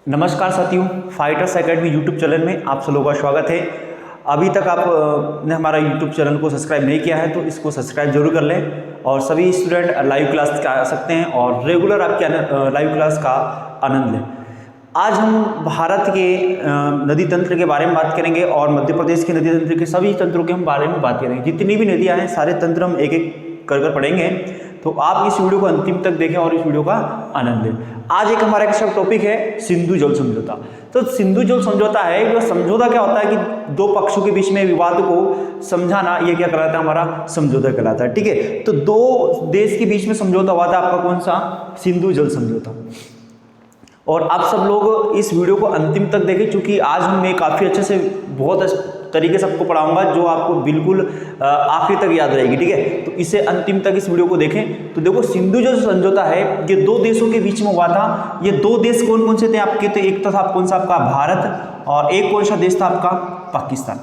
नमस्कार साथियों, fighters academy YouTube channel में आप सब लोगों का स्वागत है। अभी तक आपने हमारा यूट्यूब चैनल को सब्सक्राइब नहीं किया है तो इसको सब्सक्राइब जरूर कर लें और सभी स्टूडेंट लाइव क्लास आ सकते हैं और रेगुलर आपके लाइव क्लास का आनंद लें। आज हम भारत के नदी तंत्र के बारे में बात करेंगे और मध्य प्रदेश के नदी तंत्र के सभी तंत्रों के हम बारे में बात करेंगे। जितनी भी नदियाँ हैं सारे तंत्र हम एक एक कर पढ़ेंगे, तो आप इस वीडियो को अंतिम तक देखें और इस वीडियो का आनंद लें। आज एक हमारा एक सब टॉपिक है सिंधु जल समझौता। तो सिंधु जल समझौता है, वह समझौता क्या होता है कि दो पक्षों के बीच में विवाद को समझाना, ये क्या कहलाता है, हमारा समझौता कहलाता है। ठीक है, तो दो देश के बीच में समझौता हुआ था आपका, कौन सा, सिंधु जल समझौता। और आप सब लोग इस वीडियो को अंतिम तक देखें, क्योंकि आज मैं काफ़ी अच्छे से बहुत तरीके से आपको पढ़ाऊंगा जो आपको बिल्कुल आखिर तक याद रहेगी। ठीक है, तो इसे अंतिम तक इस वीडियो को देखें। तो देखो, सिंधु जल समझौता है, ये दो देशों के बीच में हुआ था। ये दो देश कौन कौन से थे आपके, तो एक तो था कौन सा आपका भारत और एक कौन सा देश था आपका पाकिस्तान।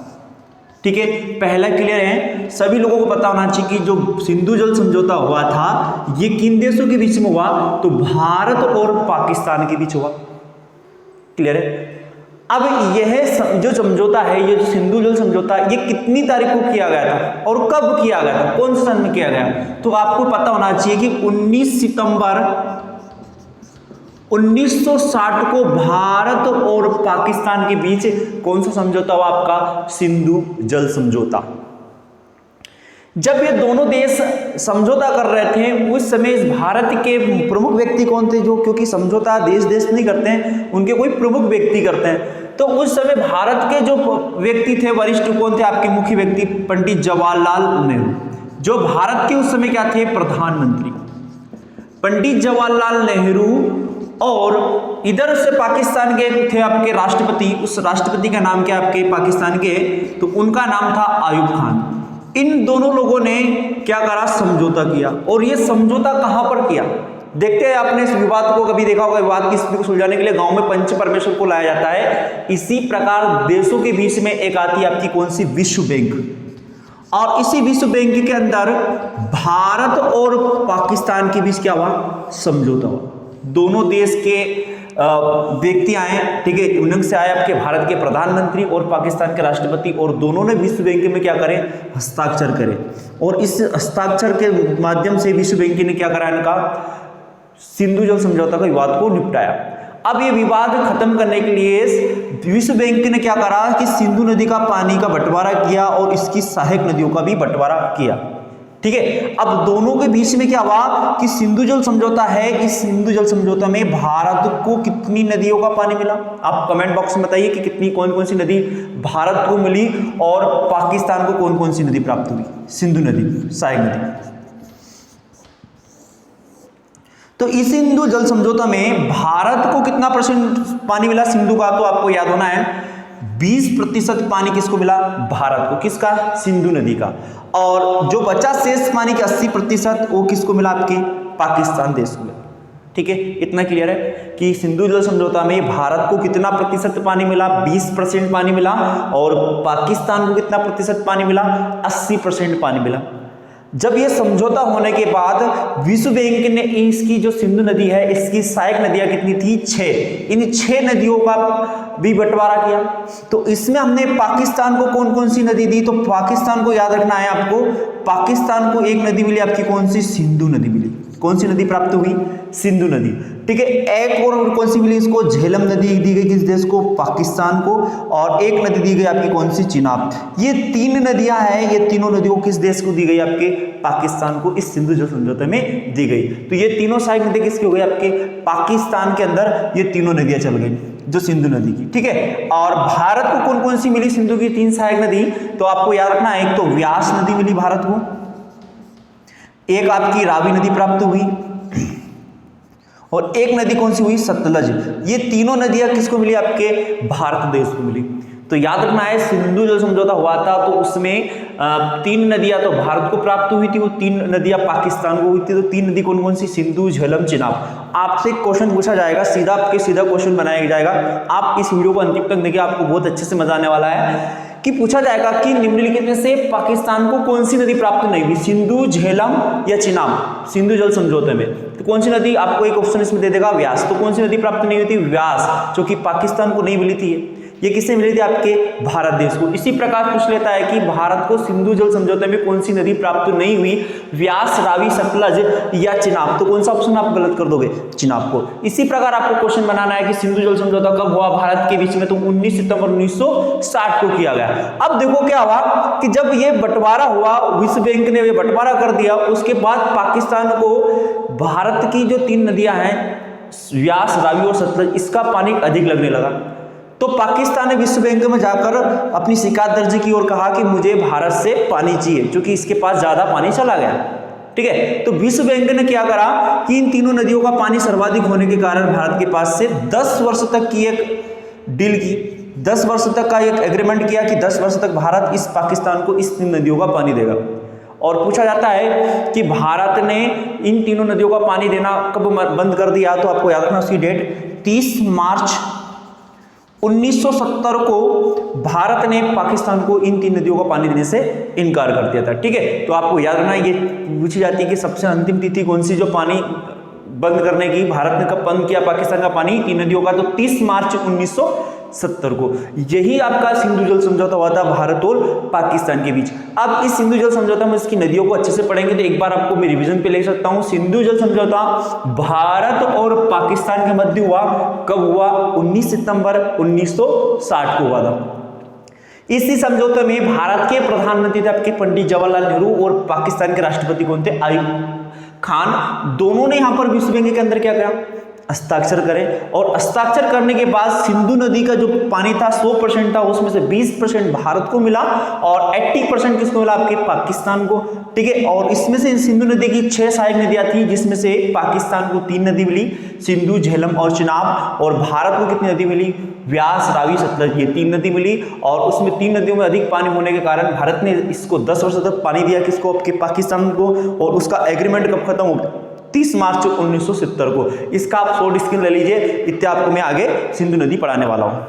ठीक है, पहला क्लियर है, सभी लोगों को पता होना चाहिए कि जो सिंधु जल समझौता हुआ था ये किन देशों के बीच में हुआ, तो भारत और पाकिस्तान के बीच हुआ। क्लियर है। अब यह जो समझौता है, ये जो सिंधु जल समझौता, ये कितनी तारीख को किया गया था और कब किया गया था, कौन से सन में किया गया, तो आपको पता होना चाहिए कि 19 सितंबर 1960 को भारत और पाकिस्तान के बीच कौन सा समझौता हुआ आपका, सिंधु जल समझौता। जब ये दोनों देश समझौता कर रहे थे उस समय इस भारत के प्रमुख व्यक्ति कौन थे, जो क्योंकि समझौता देश देश नहीं करते हैं, उनके कोई प्रमुख व्यक्ति करते हैं। तो उस समय भारत के जो व्यक्ति थे वरिष्ठ कौन थे आपके, मुख्य व्यक्ति पंडित जवाहरलाल नेहरू, जो भारत के उस समय क्या थे, प्रधानमंत्री पंडित जवाहरलाल नेहरू। और इधर से पाकिस्तान के थे आपके राष्ट्रपति, उस राष्ट्रपति का नाम क्या आपके पाकिस्तान के, तो उनका नाम था आयुब खान। इन दोनों लोगों ने क्या करा, समझौता किया। और ये समझौता कहां पर किया, देखते हैं। आपने इस विवाद को कभी देखा होगा, विवाद की स्थिति को सुलझाने के लिए गांव में पंच परमेश्वर को लाया जाता है। इसी प्रकार देशों के बीच में एक आती है आपकी कौन सी, विश्व बैंक। और इसी विश्व बैंक के अंदर भारत और पाकिस्तान के बीच क्या हुआ, समझौता हुआ। दोनों देश के व्यक्ति आए, ठीक है, उनमें से आए आपके भारत के प्रधानमंत्री और पाकिस्तान के राष्ट्रपति, और दोनों ने विश्व बैंक में क्या करें, हस्ताक्षर करें। और इस हस्ताक्षर के माध्यम से विश्व बैंक ने क्या करा, इनका सिंधु जल समझौता का विवाद को निपटाया। अब ये विवाद खत्म करने के लिए विश्व बैंक ने क्या करा कि सिंधु नदी का पानी का बंटवारा किया और इसकी सहायक नदियों का भी बंटवारा किया। ठीक है, अब दोनों के बीच में क्या हुआ कि सिंधु जल समझौता है, इस सिंधु जल समझौता में भारत को कितनी नदियों का पानी मिला, आप कमेंट बॉक्स में बताइए कि कितनी कौन कौन सी नदी भारत को मिली और पाकिस्तान को कौन कौन सी नदी प्राप्त हुई, सिंधु नदी, सहायक नदी। तो इस सिंधु जल समझौता में भारत को कितना % पानी मिला सिंधु का, तो आपको याद होना है 20% पानी किसको मिला, भारत को, किसका, सिंधु नदी का। और जो बचा शेष पानी के 80% वो किसको मिला, आपके पाकिस्तान देश को मिला। ठीक है, इतना क्लियर है कि सिंधु जल समझौता में भारत को कितना प्रतिशत पानी मिला, 20% पानी मिला, और पाकिस्तान को कितना प्रतिशत पानी मिला, 80% पानी मिला। जब ये समझौता होने के बाद विश्व बैंक ने इसकी जो सिंधु नदी है इसकी सहायक नदियां कितनी थी, 6, इन 6 नदियों का भी बंटवारा किया। तो इसमें हमने पाकिस्तान को कौन कौन सी नदी दी, तो पाकिस्तान को याद रखना है आपको, पाकिस्तान को एक नदी मिली आपकी, कौन सी, सिंधु नदी मिली। कौन सी नदी प्राप्त हुई, सिंधु नदी। ठीक है, एक और कौन सी मिली इसको, झेलम नदी दी गई किस देश को, पाकिस्तान को। और एक नदी दी गई आपकी कौन सी, चिनाब। ये 3 नदियां हैं, ये तीनों नदियों किस देश को दी गई, आपके पाकिस्तान को इस सिंधु जल समझौते में दी गई। तो ये तीनों सहायक नदी किसकी हो गई, आपके पाकिस्तान के अंदर ये तीनों नदियां चल गई जो सिंधु नदी की। ठीक है, और भारत को कौन कौन सी मिली सिंधु की 3 सहायक नदी, तो आपको याद रखना है, एक तो व्यास नदी मिली भारत को, एक आपकी रावी नदी प्राप्त हुई, और एक नदी कौन सी हुई, सतलज। ये तीनों नदियां किसको मिली, आपके भारत देश को मिली। तो याद रखना है, सिंधु जल समझौता हुआ था तो उसमें 3 नदियां तो भारत को प्राप्त हुई थी, वो 3 नदियां पाकिस्तान को हुई थी। तो 3 नदी कौन कौन सी, सिंधु, झेलम, चिनाब। आपसे क्वेश्चन पूछा जाएगा, सीधा आपके सीधा क्वेश्चन बनाया जाएगा। आप इस वीडियो को अंतिम तक देखिए, आपको बहुत अच्छे से मजा आने वाला है कि पूछा जाएगा कि निम्नलिखित में से पाकिस्तान को कौन सी नदी प्राप्त नहीं हुई, सिंधु, झेलम या चिनाब। सिंधु जल समझौते में तो कौन सी नदी, आपको एक ऑप्शन इसमें दे देगा व्यास। तो कौन सी नदी प्राप्त नहीं हुई थी, व्यास, जो कि पाकिस्तान को नहीं मिली थी। ये किससे मिली थी, आपके भारत देश को। इसी प्रकार पूछ लेता है कि भारत को सिंधु जल समझौते में कौन सी नदी प्राप्त नहीं हुई, व्यास, रावी, सतलज या चिनाब। तो कौन सा ऑप्शन आप गलत कर दोगे, चिनाब को। इसी प्रकार आपको क्वेश्चन बनाना है कि सिंधु जल समझौता कब हुआ भारत के बीच में, तो 19 सितंबर 1960 को किया गया। अब देखो क्या हुआ कि जब ये बंटवारा हुआ, विश्व बैंक ने ये बंटवारा कर दिया, उसके बाद पाकिस्तान को भारत की जो 3 नदियां हैं, व्यास, रावी और सतलज, इसका पानी अधिक लगने लगा। तो पाकिस्तान ने विश्व बैंक में जाकर अपनी शिकायत दर्ज की और कहा कि मुझे भारत से पानी चाहिए, क्योंकि इसके पास ज्यादा पानी चला गया। ठीक है, तो विश्व बैंक ने क्या करा कि इन तीनों नदियों का पानी सर्वाधिक होने के कारण भारत के पास से 10 वर्ष तक की एक डील की, 10 वर्ष तक का एक एग्रीमेंट किया कि 10 वर्ष तक भारत इस पाकिस्तान को इस 3 नदियों का पानी देगा। और पूछा जाता है कि भारत ने इन तीनों नदियों का पानी देना कब बंद कर दिया, तो आपको याद रखना उसकी डेट 30 मार्च 1970 को भारत ने पाकिस्तान को इन 3 नदियों का पानी देने से इनकार कर दिया था। ठीक है, तो आपको याद रखना, ये पूछी जाती है कि सबसे अंतिम तिथि कौन सी जो पानी बंद करने की, भारत ने कब बंद किया पाकिस्तान का पानी 3 नदियों का, तो 30 मार्च 1970 को। यही आपका सिंधु जल समझौता हुआ था भारत और पाकिस्तान के बीच। अब इस सिंधु जल समझौता में इसकी नदियों को अच्छे से पढ़ेंगे तो एक बार आपको मैं रिवीजन पे ले सकता हूं। सिंधु जल समझौता भारत और पाकिस्तान के मध्य हुआ, कब हुआ, 19 सितंबर 1960 को हुआ था। इसी समझौते में भारत के प्रधानमंत्री थे आपके पंडित जवाहरलाल नेहरू और पाकिस्तान के राष्ट्रपति कौन थे, आयूब खान। दोनों ने यहां पर विश्व बैंक के अंदर क्या किया, हस्ताक्षर करें। और हस्ताक्षर करने के बाद सिंधु नदी का जो पानी था 100% था, उसमें से 20% भारत को मिला और 80% किसको मिला, आपके पाकिस्तान को। ठीक है, और इसमें से सिंधु नदी की 6 सहायक नदियां थी, जिसमें से पाकिस्तान को 3 नदी मिली, सिंधु, झेलम और चिनाब। और भारत को कितनी नदी मिली, व्यास, रावी, सतलज, ये 3 नदी मिली। और उसमें 3 नदियों में अधिक पानी होने के कारण भारत ने इसको 10 वर्ष तक पानी दिया, किसको, आपके पाकिस्तान को। और उसका एग्रीमेंट कब खत्म हो गया, 30 मार्च 1970 को। इसका आप शॉर्ट स्क्रीन ले लीजिए, इतना आपको मैं आगे सिंधु नदी पढ़ाने वाला हूं।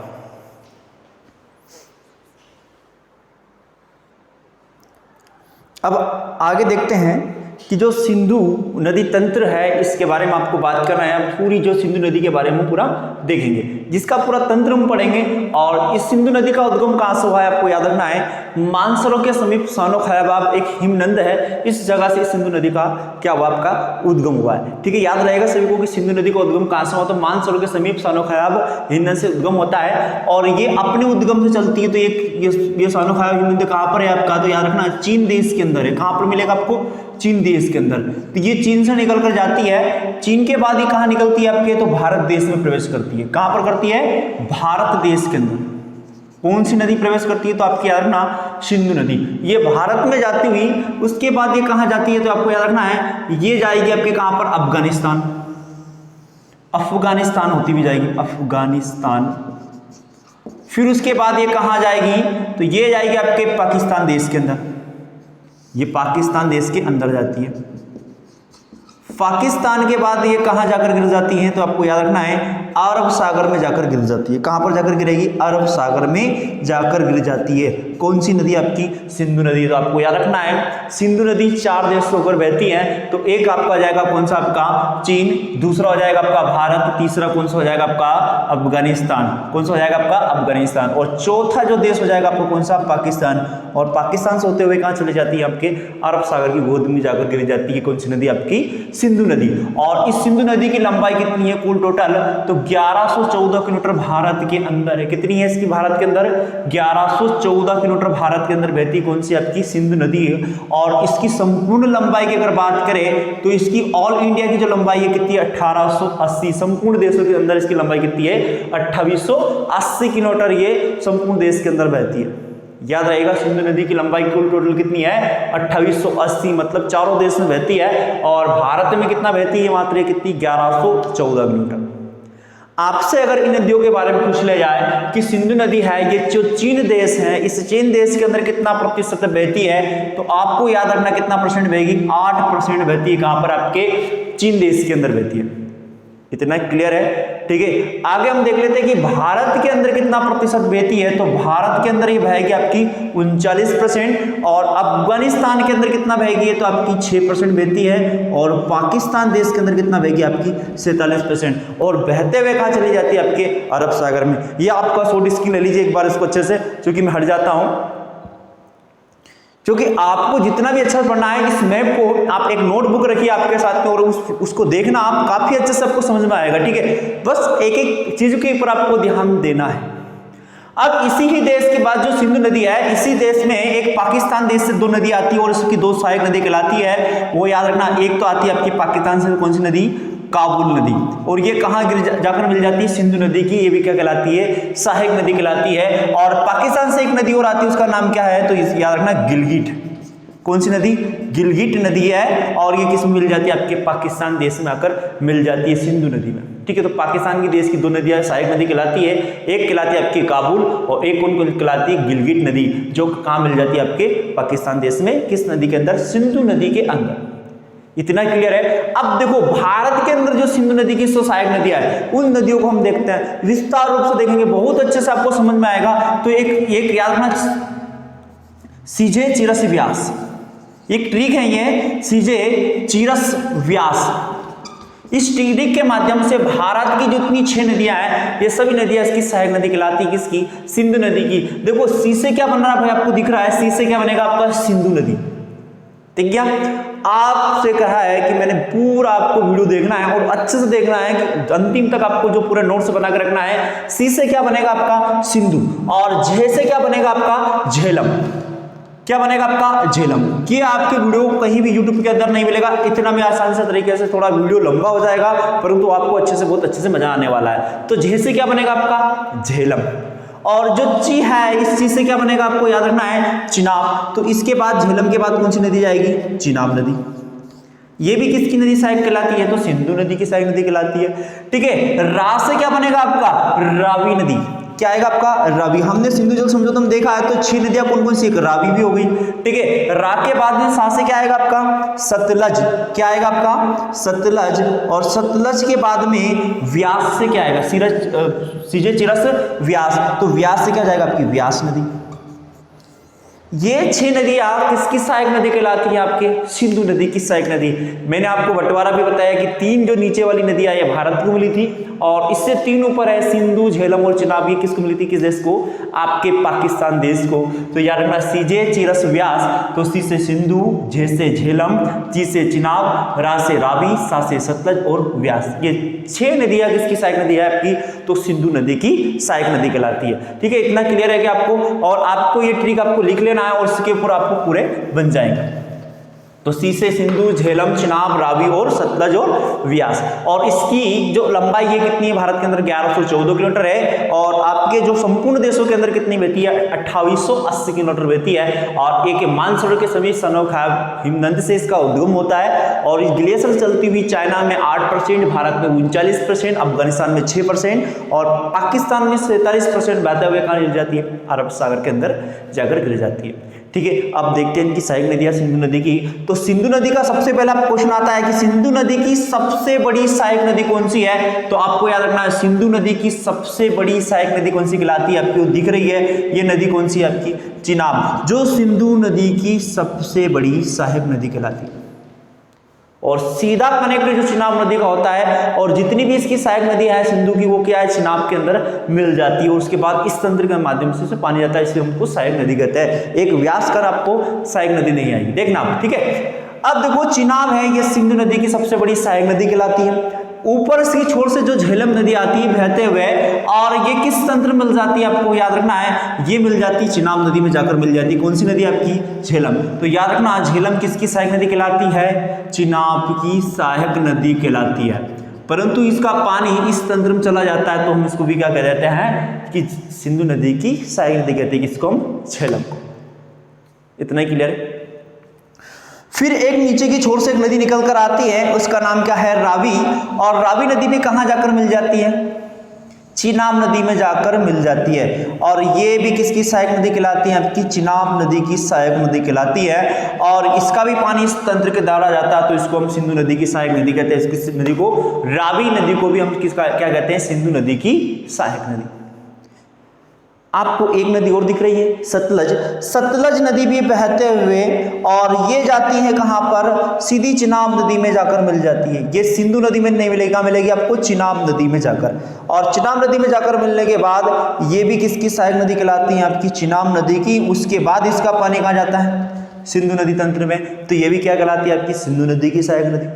अब आगे देखते हैं कि जो सिंधु नदी तंत्र है, इसके बारे में आपको बात करना है। पूरी जो सिंधु नदी के बारे में पूरा देखेंगे, जिसका पूरा तंत्र हम पढ़ेंगे। और इस सिंधु नदी का उद्गम कहां से हुआ है, आपको याद रखना है, मानसरोवर के समीप सानो खयाबाब एक हिमनद है, इस जगह से सिंधु नदी का क्या हुआ, आपका उद्गम हुआ है। ठीक है, याद रहेगा सभी को कि सिंधु नदी का उद्गम कहां से हुआ, तो मानसरोवर के समीप सानो खयाब हिमनद से उद्गम होता है। और ये अपने उद्गम से चलती है। तो ये सानो खयाब हिमनद कहां पर है आपका, तो याद रखना चीन देश के अंदर है। कहां पर मिलेगा आपको, चीन देश के अंदर। तो ये चीन से निकल कर जाती है, चीन के बाद ये कहां निकलती है आपके, तो भारत देश में प्रवेश करती है। कहां पर करती है, भारत देश के अंदर। कौन सी नदी प्रवेश करती है, तो आपकी याद रखना सिंधु नदी। ये भारत में जाती हुई उसके बाद ये कहां जाती है, तो आपको याद रखना है ये जाएगी आपके कहां पर, अफगानिस्तान। अफगानिस्तान होती भी जाएगी, अफगानिस्तान। फिर उसके बाद ये कहां जाएगी, तो ये जाएगी आपके पाकिस्तान देश के अंदर। ये पाकिस्तान देश के अंदर जाती है। पाकिस्तान के बाद ये कहां जाकर गिर जाती है, तो आपको याद रखना है अरब सागर में जाकर गिर जाती है। कहां पर जाकर गिरेगी, अरब सागर में जाकर गिर जाती है। कौन सी नदी, आपकी सिंधु नदी। तो आपको याद रखना है सिंधु नदी 4 देश से होकर बहती है। तो एक आपका जाएगा कौन सा, आपका चीन, दूसरा हो जाएगा आपका भारत, तीसरा कौन सा हो जाएगा आपका अफगानिस्तान। कौन सा हो जाएगा आपका अफगानिस्तान। और चौथा जो देश हो जाएगा आपको कौन सा, पाकिस्तान। और पाकिस्तान से होते हुए कहां चले जाती है, आपके अरब सागर की गोद में जाकर गिर जाती है। कौन सी नदी, आपकी सिंधु नदी। और इस सिंधु नदी की लंबाई कितनी है कुल टोटल, तो 1114 किलोमीटर भारत के अंदर है। कितनी है इसकी भारत के अंदर, 1114 किलोमीटर भारत के अंदर बहती कौन सी, आपकी सिंधु नदी है। और इसकी संपूर्ण लंबाई की अगर बात करें तो इसकी ऑल इंडिया की जो लंबाई है कितनी है, 1880। संपूर्ण देशों के अंदर इसकी लंबाई कितनी है, 2880 किलोमीटर ये संपूर्ण देश के अंदर बहती है। याद रहेगा सिंधु नदी की लंबाई कुल टोटल कितनी है, 2880, मतलब चारों देश में बहती है। और भारत में कितना बहती है मात्र, कितनी, 1114 किलोमीटर। आपसे अगर इन नदियों के बारे में पूछ लिया जाए कि सिंधु नदी है ये जो चीन देश है, इस चीन देश के अंदर कितना प्रतिशत बहती है, तो आपको याद रखना कितना परसेंट बहेगी, 8% बहती है। कहां पर, आपके चीन देश के अंदर बहती है। इतना क्लियर है, ठीक है। आगे हम देख लेते हैं कि भारत के अंदर कितना प्रतिशत बहती है। तो भारत के अंदर ये बहेगी आपकी 39% और अफगानिस्तान के अंदर कितना बहेगी है तो आपकी 6% बहती है और पाकिस्तान देश के अंदर कितना बहेगी आपकी 47% और बहते हुए कहाँ चली जाती है आपके अरब सागर में। ये आपका शॉर्ट स्क्रीन ले लीजिए एक बार इसको अच्छे से, क्योंकि मैं हट जाता हूँ, क्योंकि आपको जितना भी अच्छा पढ़ना है इस मैप को आप एक नोटबुक रखिए आपके साथ में और उसको देखना, आप काफी अच्छे से आपको समझ में आएगा, ठीक है। बस एक एक चीज के ऊपर आपको ध्यान देना है। अब इसी ही देश के बाद जो सिंधु नदी है, इसी देश में एक पाकिस्तान देश से 2 नदी आती है और इसकी 2 सहायक नदी कहलाती है। वो याद रखना, एक तो आती है आपकी पाकिस्तान से कौन सी नदी, काबुल नदी, और ये कहाँ जाकर मिल जाती है, सिंधु नदी की, ये भी क्या कहलाती है, सहायक नदी कहलाती है। और पाकिस्तान से एक नदी और आती है, उसका नाम क्या है तो याद रखना गिलगिट। कौन सी नदी, गिलगिट नदी है और ये किस में मिल जाती है आपके पाकिस्तान देश में आकर मिल जाती है सिंधु नदी में, ठीक है। तो पाकिस्तान की देश की 2 नदियां सहायक नदी कहलाती है, एक कहलाती है आपकी काबुल और एक कौन कहलाती है गिलगिट नदी, जो कहाँ मिल जाती है आपके पाकिस्तान देश में, किस नदी के अंदर, सिंधु नदी के अंदर। इतना क्लियर है। अब देखो भारत के अंदर जो सिंधु नदी की सहायक नदियां है उन नदियों को हम देखते हैं, विस्तार रूप से देखेंगे, बहुत अच्छे से आपको समझ में आएगा। तो एक याद रखना, सीजे चिरस व्यास, एक ट्रिक है ये, सीजे चिरस व्यास। इस ट्रिक के माध्यम से भारत की जितनी 6 नदियां हैं ये सभी नदियां इसकी सहायक नदी कहलाती है, किसकी, सिंधु नदी की। देखो सी से क्या बन रहा है भाई, आपको दिख रहा है, सी से क्या बनेगा आपका सिंधु नदी, ठीक है। आपसे कहा है कि मैंने पूरा आपको वीडियो देखना है और अच्छे से देखना है कि अंतिम तक आपको जो पूरे नोट्स बनाकर रखना है। सी से क्या बनेगा आपका सिंधु और झे से क्या बनेगा आपका झेलम, क्या बनेगा आपका झेलम। कि आपके वीडियो कहीं भी YouTube के अंदर नहीं मिलेगा, इतना मैं आसान से तरीके से, थोड़ा वीडियो लंबा हो जाएगा परंतु आपको अच्छे से, बहुत अच्छे से मजा आने वाला है। तो झे से क्या बनेगा आपका झेलम और जो ची है इस चीज से क्या बनेगा आपको याद रखना है चिनाब। तो इसके बाद झेलम के बाद कौन सी नदी जाएगी, चिनाब नदी। ये भी किसकी नदी सहायक कहलाती है तो सिंधु नदी की सहायक नदी कहलाती है, ठीक है। रा से क्या बनेगा आपका रावी नदी, क्या आएगा आपका रावी। हमने सिंधु जल समझौता में देखा है तो 6 नदियां कौन कौन सी, एक रावी भी हो गई, ठीक है। रा के बाद में सा से क्या आएगा आपका सतलज, क्या आएगा आपका सतलज और सतलज के बाद में व्यास से क्या आएगा सीजे चिरस व्यास, तो व्यास से क्या जाएगा आपकी व्यास नदी। ये 6 नदियां किसकी सहायक नदी कहलाती है आपके सिंधु नदी की सहायक नदी। मैंने आपको बंटवारा भी बताया कि 3 जो नीचे वाली नदियां ये भारत को मिली थी और इससे 3 ऊपर है सिंधु, झेलम और चिनाब, ये किसको मिली थी, किस देश को, आपके पाकिस्तान देश को। तो याद रखना सीजे चिरस व्यास, तो सी से सिंधु, झे से झेलम, ची से चिनाब, रा से रावी, सा से सतलज और व्यास। ये 6 नदियां किसकी सहायक नदी है आपकी तो सिंधु नदी की सहायक नदी कहलाती है, ठीक है। इतना क्लियर है कि आपको, और आपको ये ट्रिक आपको लिख लेना है और इसके ऊपर आपको पूरे बन जाएंगे। तो सी से सिंधु, झेलम, चिनाब, रावी और सतलज और व्यास। और इसकी जो लंबाई है कितनी है भारत के अंदर 1114 किलोमीटर है और आपके जो संपूर्ण देशों के अंदर कितनी बहती है 2880 किलोमीटर बहती है। और एक मानसरोवर के समीप सनोखा हिमनद से इसका उद्गम होता है और इस ग्लेशियर चलती हुई चाइना में 8%, भारत में 39%, अफगानिस्तान में 6% और पाकिस्तान में 47% बहते हुए कहाँ गिर जाती है अरब सागर के अंदर जाकर गिर जाती है, ठीक है। अब देखते हैं इनकी सहायक नदियां सिंधु नदी की। तो सिंधु नदी का सबसे पहला क्वेश्चन आता है कि सिंधु नदी की सबसे बड़ी सहायक नदी कौन सी है, तो आपको याद रखना है सिंधु नदी की सबसे बड़ी सहायक नदी कौन सी कहलाती है, आपको दिख रही है ये नदी कौन सी है आपकी चिनाब, जो सिंधु नदी की सबसे बड़ी सहायक नदी कहलाती है। और सीधा कनेक्ट जो चिनाब नदी का होता है और जितनी भी इसकी सहायक नदी है सिंधु की, वो क्या है चिनाब के अंदर मिल जाती है और उसके बाद इस तंत्र के माध्यम से पानी जाता है, इसलिए हमको सहायक नदी कहते हैं। एक व्यास कर आपको सहायक नदी नहीं आएगी, देखना, ठीक है। अब देखो चिनाब है ये सिंधु नदी की सबसे बड़ी सहायक नदी कहलाती है। ऊपर इसकी छोर से जो झेलम नदी आती है बहते हुए और ये किस तंत्र मिल जाती है आपको याद रखना है, ये मिल जाती है चिनाब नदी में जाकर मिल जाती है। कौन सी नदी आपकी झेलम, तो याद रखना झेलम किसकी सहायक नदी कहलाती है, चिनाब की सहायक नदी कहलाती है। परंतु इसका पानी इस तंत्र में चला जाता है तो हम इसको भी क्या कह देते हैं कि सिंधु नदी की सहायक नदी कहते हैं, किसको हम झेलम को। इतना ही क्लियर है। फिर एक नीचे की छोर से एक नदी निकल कर आती है, उसका नाम क्या है रावी, और रावी नदी भी कहां जाकर मिल जाती है, चिनाब नदी में जाकर मिल जाती है। और ये भी किसकी सहायक नदी कहलाती है? आपकी चिनाब नदी की सहायक नदी कहलाती है। और इसका भी पानी इस तंत्र के द्वारा जाता है, तो इसको हम सिंधु नदी की सहायक नदी कहते हैं। इसकी नदी को, रावी नदी को भी हम किसका क्या कहते हैं? सिंधु नदी की सहायक नदी। आपको एक नदी और दिख रही है, सतलज। सतलज नदी भी बहते हुए और ये जाती है कहाँ पर? सीधी चिनाब नदी में जाकर मिल जाती है। ये सिंधु नदी में नहीं मिलेगी, कहाँ मिलेगी आपको? चिनाब नदी में जाकर। और चिनाब नदी में जाकर मिलने के बाद ये भी किसकी सहायक नदी कहलाती है? आपकी चिनाब नदी की। उसके बाद इसका पानी कहाँ जाता है? सिंधु नदी तंत्र में। तो ये भी क्या कहलाती है? आपकी सिंधु नदी की सहायक नदी।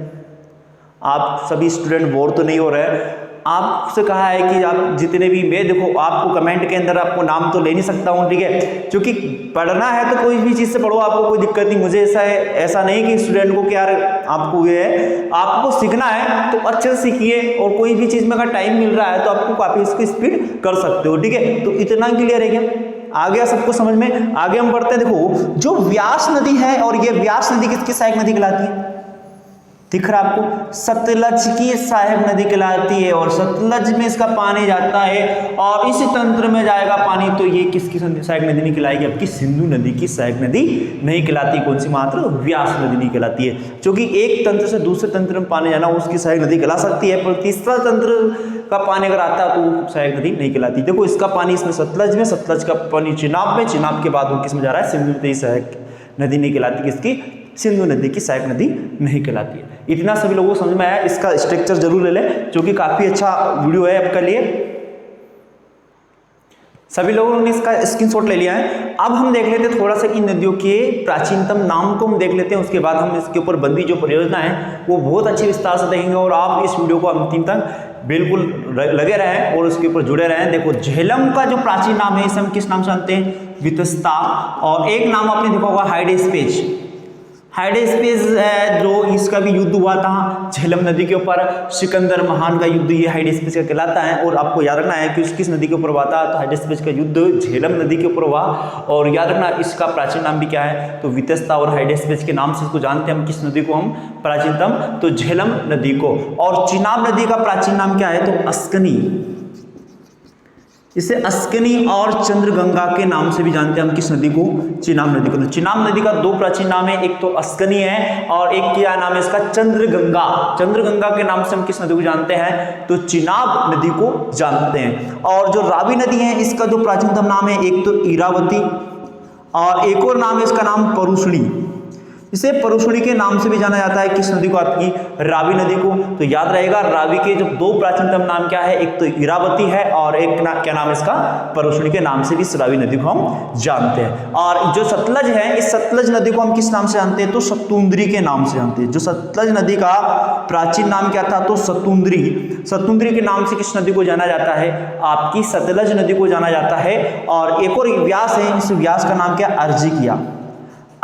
आप सभी स्टूडेंट बोर तो नहीं हो रहे? आपसे कहा है कि आप जितने भी, मैं देखो आपको कमेंट के अंदर आपको नाम तो ले नहीं सकता हूँ, ठीक है, क्योंकि पढ़ना है तो कोई भी चीज़ से पढ़ो, आपको कोई दिक्कत नहीं। मुझे ऐसा नहीं कि स्टूडेंट को क्या आपको ये है, आपको सीखना है तो अच्छे से सीखिए, और कोई भी चीज़ में अगर टाइम मिल रहा है तो आपको काफ़ी इसकी स्पीड कर सकते हो, ठीक है। तो इतना क्लियर है क्या? आ गया सबको समझ में? आगे हम पढ़ते हैं। देखो जो व्यास नदी है, और ये व्यास नदी किसकी सहायक नदी कहलाती है? दिख रहा आपको? सतलज की सहायक नदी कहलाती है। और सतलज में इसका पानी जाता है और इस तंत्र में जाएगा पानी, तो ये किसकी सहायक नदी नहीं कहलाएगी? आपकी सिंधु नदी की सहायक नदी नहीं कहलाती। कौन सी? मात्र व्यास नदी नहीं कहलाती है। क्योंकि एक तंत्र से दूसरे तंत्र में पानी जाना उसकी सहायक नदी कहला सकती है, पर तीसरा तंत्र का पानी अगर आता है तो वो सहायक नदी नहीं कहलाती। देखो इसका पानी इसमें सतलज में, सतलज का पानी चिनाब में, चिनाब के बाद वो किस में जा रहा है? सिंधु नदी सहायक नदी नहीं कहलाती। किसकी? सिंधु नदी की सहायक नदी नहीं कहलाती है। इतना सभी लोगों को समझ में आया? इसका स्ट्रक्चर जरूर ले लें, जो कि काफी अच्छा वीडियो है आपके लिए। सभी लोगों ने इसका स्क्रीनशॉट ले लिया है। अब हम देख लेते हैं थोड़ा सा इन नदियों के प्राचीनतम नाम को हम देख लेते हैं। उसके बाद हम इसके ऊपर बंदी जो परियोजना है वो बहुत अच्छे विस्तार से देखेंगे, और आप इस वीडियो को अंतिम तक बिल्कुल लगे रहें और उसके ऊपर जुड़े रहें। देखो झेलम का जो प्राचीन नाम है इसे हम किस नाम से जानते हैं? वितस्ता। और एक नाम आपने देखा होगा हाइडेस्पेस। हाइडेस्पेस है जो इसका भी युद्ध हुआ था झेलम नदी के ऊपर, सिकंदर महान का युद्ध ये हाइडेस्पेस का कहलाता है। और आपको याद रखना है कि किस नदी के ऊपर हुआ था? तो हाइडेस्पेस का युद्ध झेलम नदी के ऊपर हुआ। और याद रखना इसका प्राचीन नाम भी क्या है? तो वितस्ता। और हाइडेस्पेस के नाम से इसको जानते हैं हम। किस नदी को हम प्राचीनतम? तो झेलम नदी को। और चिनाब नदी का प्राचीन नाम क्या है? तो अस्कनी। इसे अस्कनी और चंद्रगंगा के नाम से भी जानते हैं हम। किस नदी को? चिनाब नदी को। तो चिनाब नदी का दो प्राचीन नाम है, एक तो अस्कनी है और एक क्या नाम है इसका? चंद्रगंगा। चंद्रगंगा के नाम से हम किस नदी को जानते हैं? तो चिनाब नदी को जानते हैं। और जो रावी नदी है इसका जो प्राचीनतम नाम है, एक तो इरावती और एक और नाम है इसका नाम परुष्णी। इसे परुष्णी के नाम से भी जाना जाता है। किस नदी को? आपकी रावी नदी को। तो याद रहेगा रावी के जो दो प्राचीनतम नाम क्या है? एक तो इरावती है और एक क्या नाम है इसका? परुष्णी के नाम से भी इस रावी नदी को हम जानते हैं। और जो सतलज है, इस सतलज नदी को हम किस नाम से जानते हैं? तो सतुंद्री के नाम से जानते हैं। जो सतलज नदी का प्राचीन नाम क्या था? तो सतुंद्री। सतुंद्री के नाम से किस नदी को जाना जाता है? आपकी सतलज नदी को जाना जाता है। और एक और व्यास है, इस व्यास का नाम क्या? अर्जिकिया।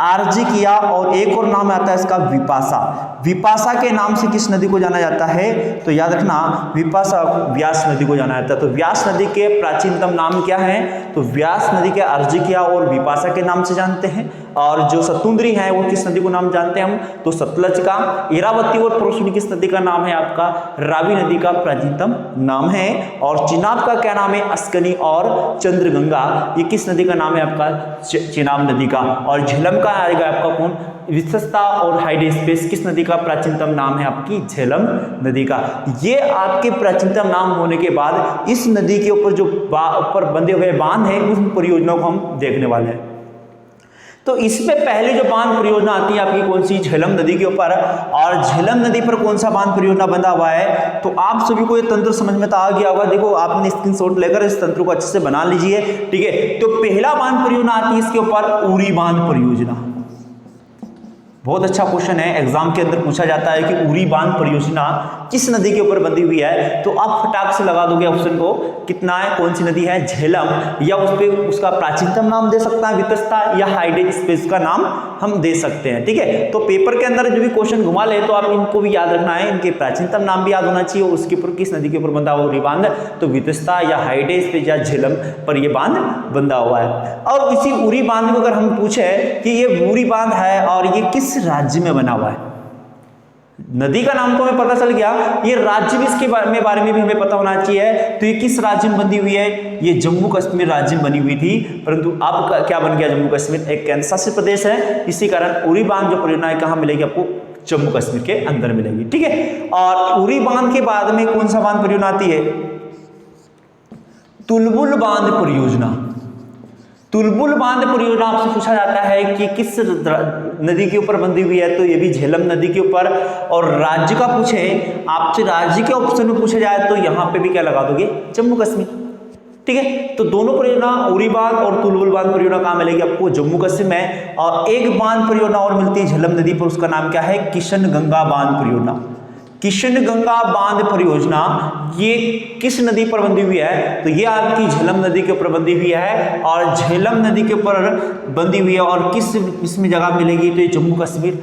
आर्जिकिया। और एक और नाम आता है इसका विपाशा। विपाशा के नाम से किस नदी को जाना जाता है? तो याद रखना विपाशा व्यास नदी को जाना जाता है। तो व्यास नदी के प्राचीनतम नाम क्या है? तो व्यास नदी के अर्जिकिया और विपाशा के नाम से जानते हैं। और जो सतुंद्री है वो किस नदी को नाम जानते हैं हम? तो सतलज का। इरावती और परुष्णी किस नदी का नाम है? आपका रावी नदी का प्राचीनतम नाम है। और चिनाब का क्या नाम है? अस्कनी और चंद्रगंगा। ये किस नदी का नाम है? आपका चिनाब नदी का। और झेलम का आएगा आपका कौन? वितस्ता। और हाइडेस्पेस किस नदी का प्राचीनतम नाम है? आपकी झेलम नदी का। ये आपके प्राचीनतम नाम होने के बाद इस नदी के ऊपर जो ऊपर बंधे हुए बांध है उस परियोजना को हम देखने वाले हैं। तो इसमें पहले जो बांध परियोजना आती है आपकी कौन सी? झेलम नदी के ऊपर। और झेलम नदी पर कौन सा बांध परियोजना बंधा हुआ है? तो आप सभी को ये तंत्र समझ में तो आ गया होगा। देखो आपने स्क्रीनशॉट लेकर इस तंत्र को अच्छे से बना लीजिए, ठीक है। तो पहला बांध परियोजना आती है इसके ऊपर उरी बांध परियोजना। बहुत अच्छा क्वेश्चन है, एग्जाम के अंदर पूछा जाता है कि उरी बांध परियोजना किस नदी के ऊपर बंधी हुई है? तो आप फटाक से लगा दोगे ऑप्शन को। कितना है? कौन सी नदी है? झेलम। या उस पे उसका प्राचीनतम नाम दे सकता है वितस्ता, या हाइडेस्पेस का नाम हम दे सकते हैं, ठीक है। तो पेपर के अंदर जो भी क्वेश्चन घुमा ले तो आप इनको भी याद रखना है, इनके प्राचीनतम नाम भी याद होना चाहिए। और उसके ऊपर किस नदी के ऊपर बंधा हुआ उरी बांध? तो वितस्ता या हाइडेस्पेस या झेलम पर यह बांध बंधा हुआ है। और इसी उरी बांध को अगर हम पूछे कि ये उरी बांध है और ये किस राज्य में बना हुआ है? नदी का नाम तो हमें पता चल गया, ये राज्य भी इसके बारे में भी हमें पता होना चाहिए। तो ये किस राज्य में बनी हुई है? ये जम्मू कश्मीर राज्य में बनी हुई थी, परंतु अब क्या बन गया जम्मू कश्मीर? एक केंद्र शासित प्रदेश है। इसी कारण उरी बांध जो परियोजना है कहाँ मिलेगी आपको? जम्मू कश्मीर के अंदर मिलेगी। ठीक है, और उरी बांध के बाद में कौन सा बांध परियोजना आती है? तुलबुल बांध परियोजना। तुलबुल बांध परियोजना आपसे पूछा जाता है कि किस नदी के ऊपर बंधी हुई है? तो ये भी झेलम नदी के ऊपर। और राज्य का पूछे आपसे, राज्य के ऑप्शन में पूछा जाए तो यहां पे भी क्या लगा दोगे? जम्मू कश्मीर। ठीक है, तो दोनों परियोजना उरी बांध और तुलबुल बांध परियोजना कहां मिलेगी आपको? जम्मू कश्मीर में। और एक बांध परियोजना और मिलती है झेलम नदी पर, उसका नाम क्या है? किशन गंगा बांध परियोजना। किशन गंगा बांध परियोजना ये किस नदी पर बंधी हुई है? तो ये आपकी झेलम नदी के ऊपर बंधी हुई है, और झेलम नदी के ऊपर बंधी हुई है। और किस इसमें जगह मिलेगी? तो ये जम्मू कश्मीर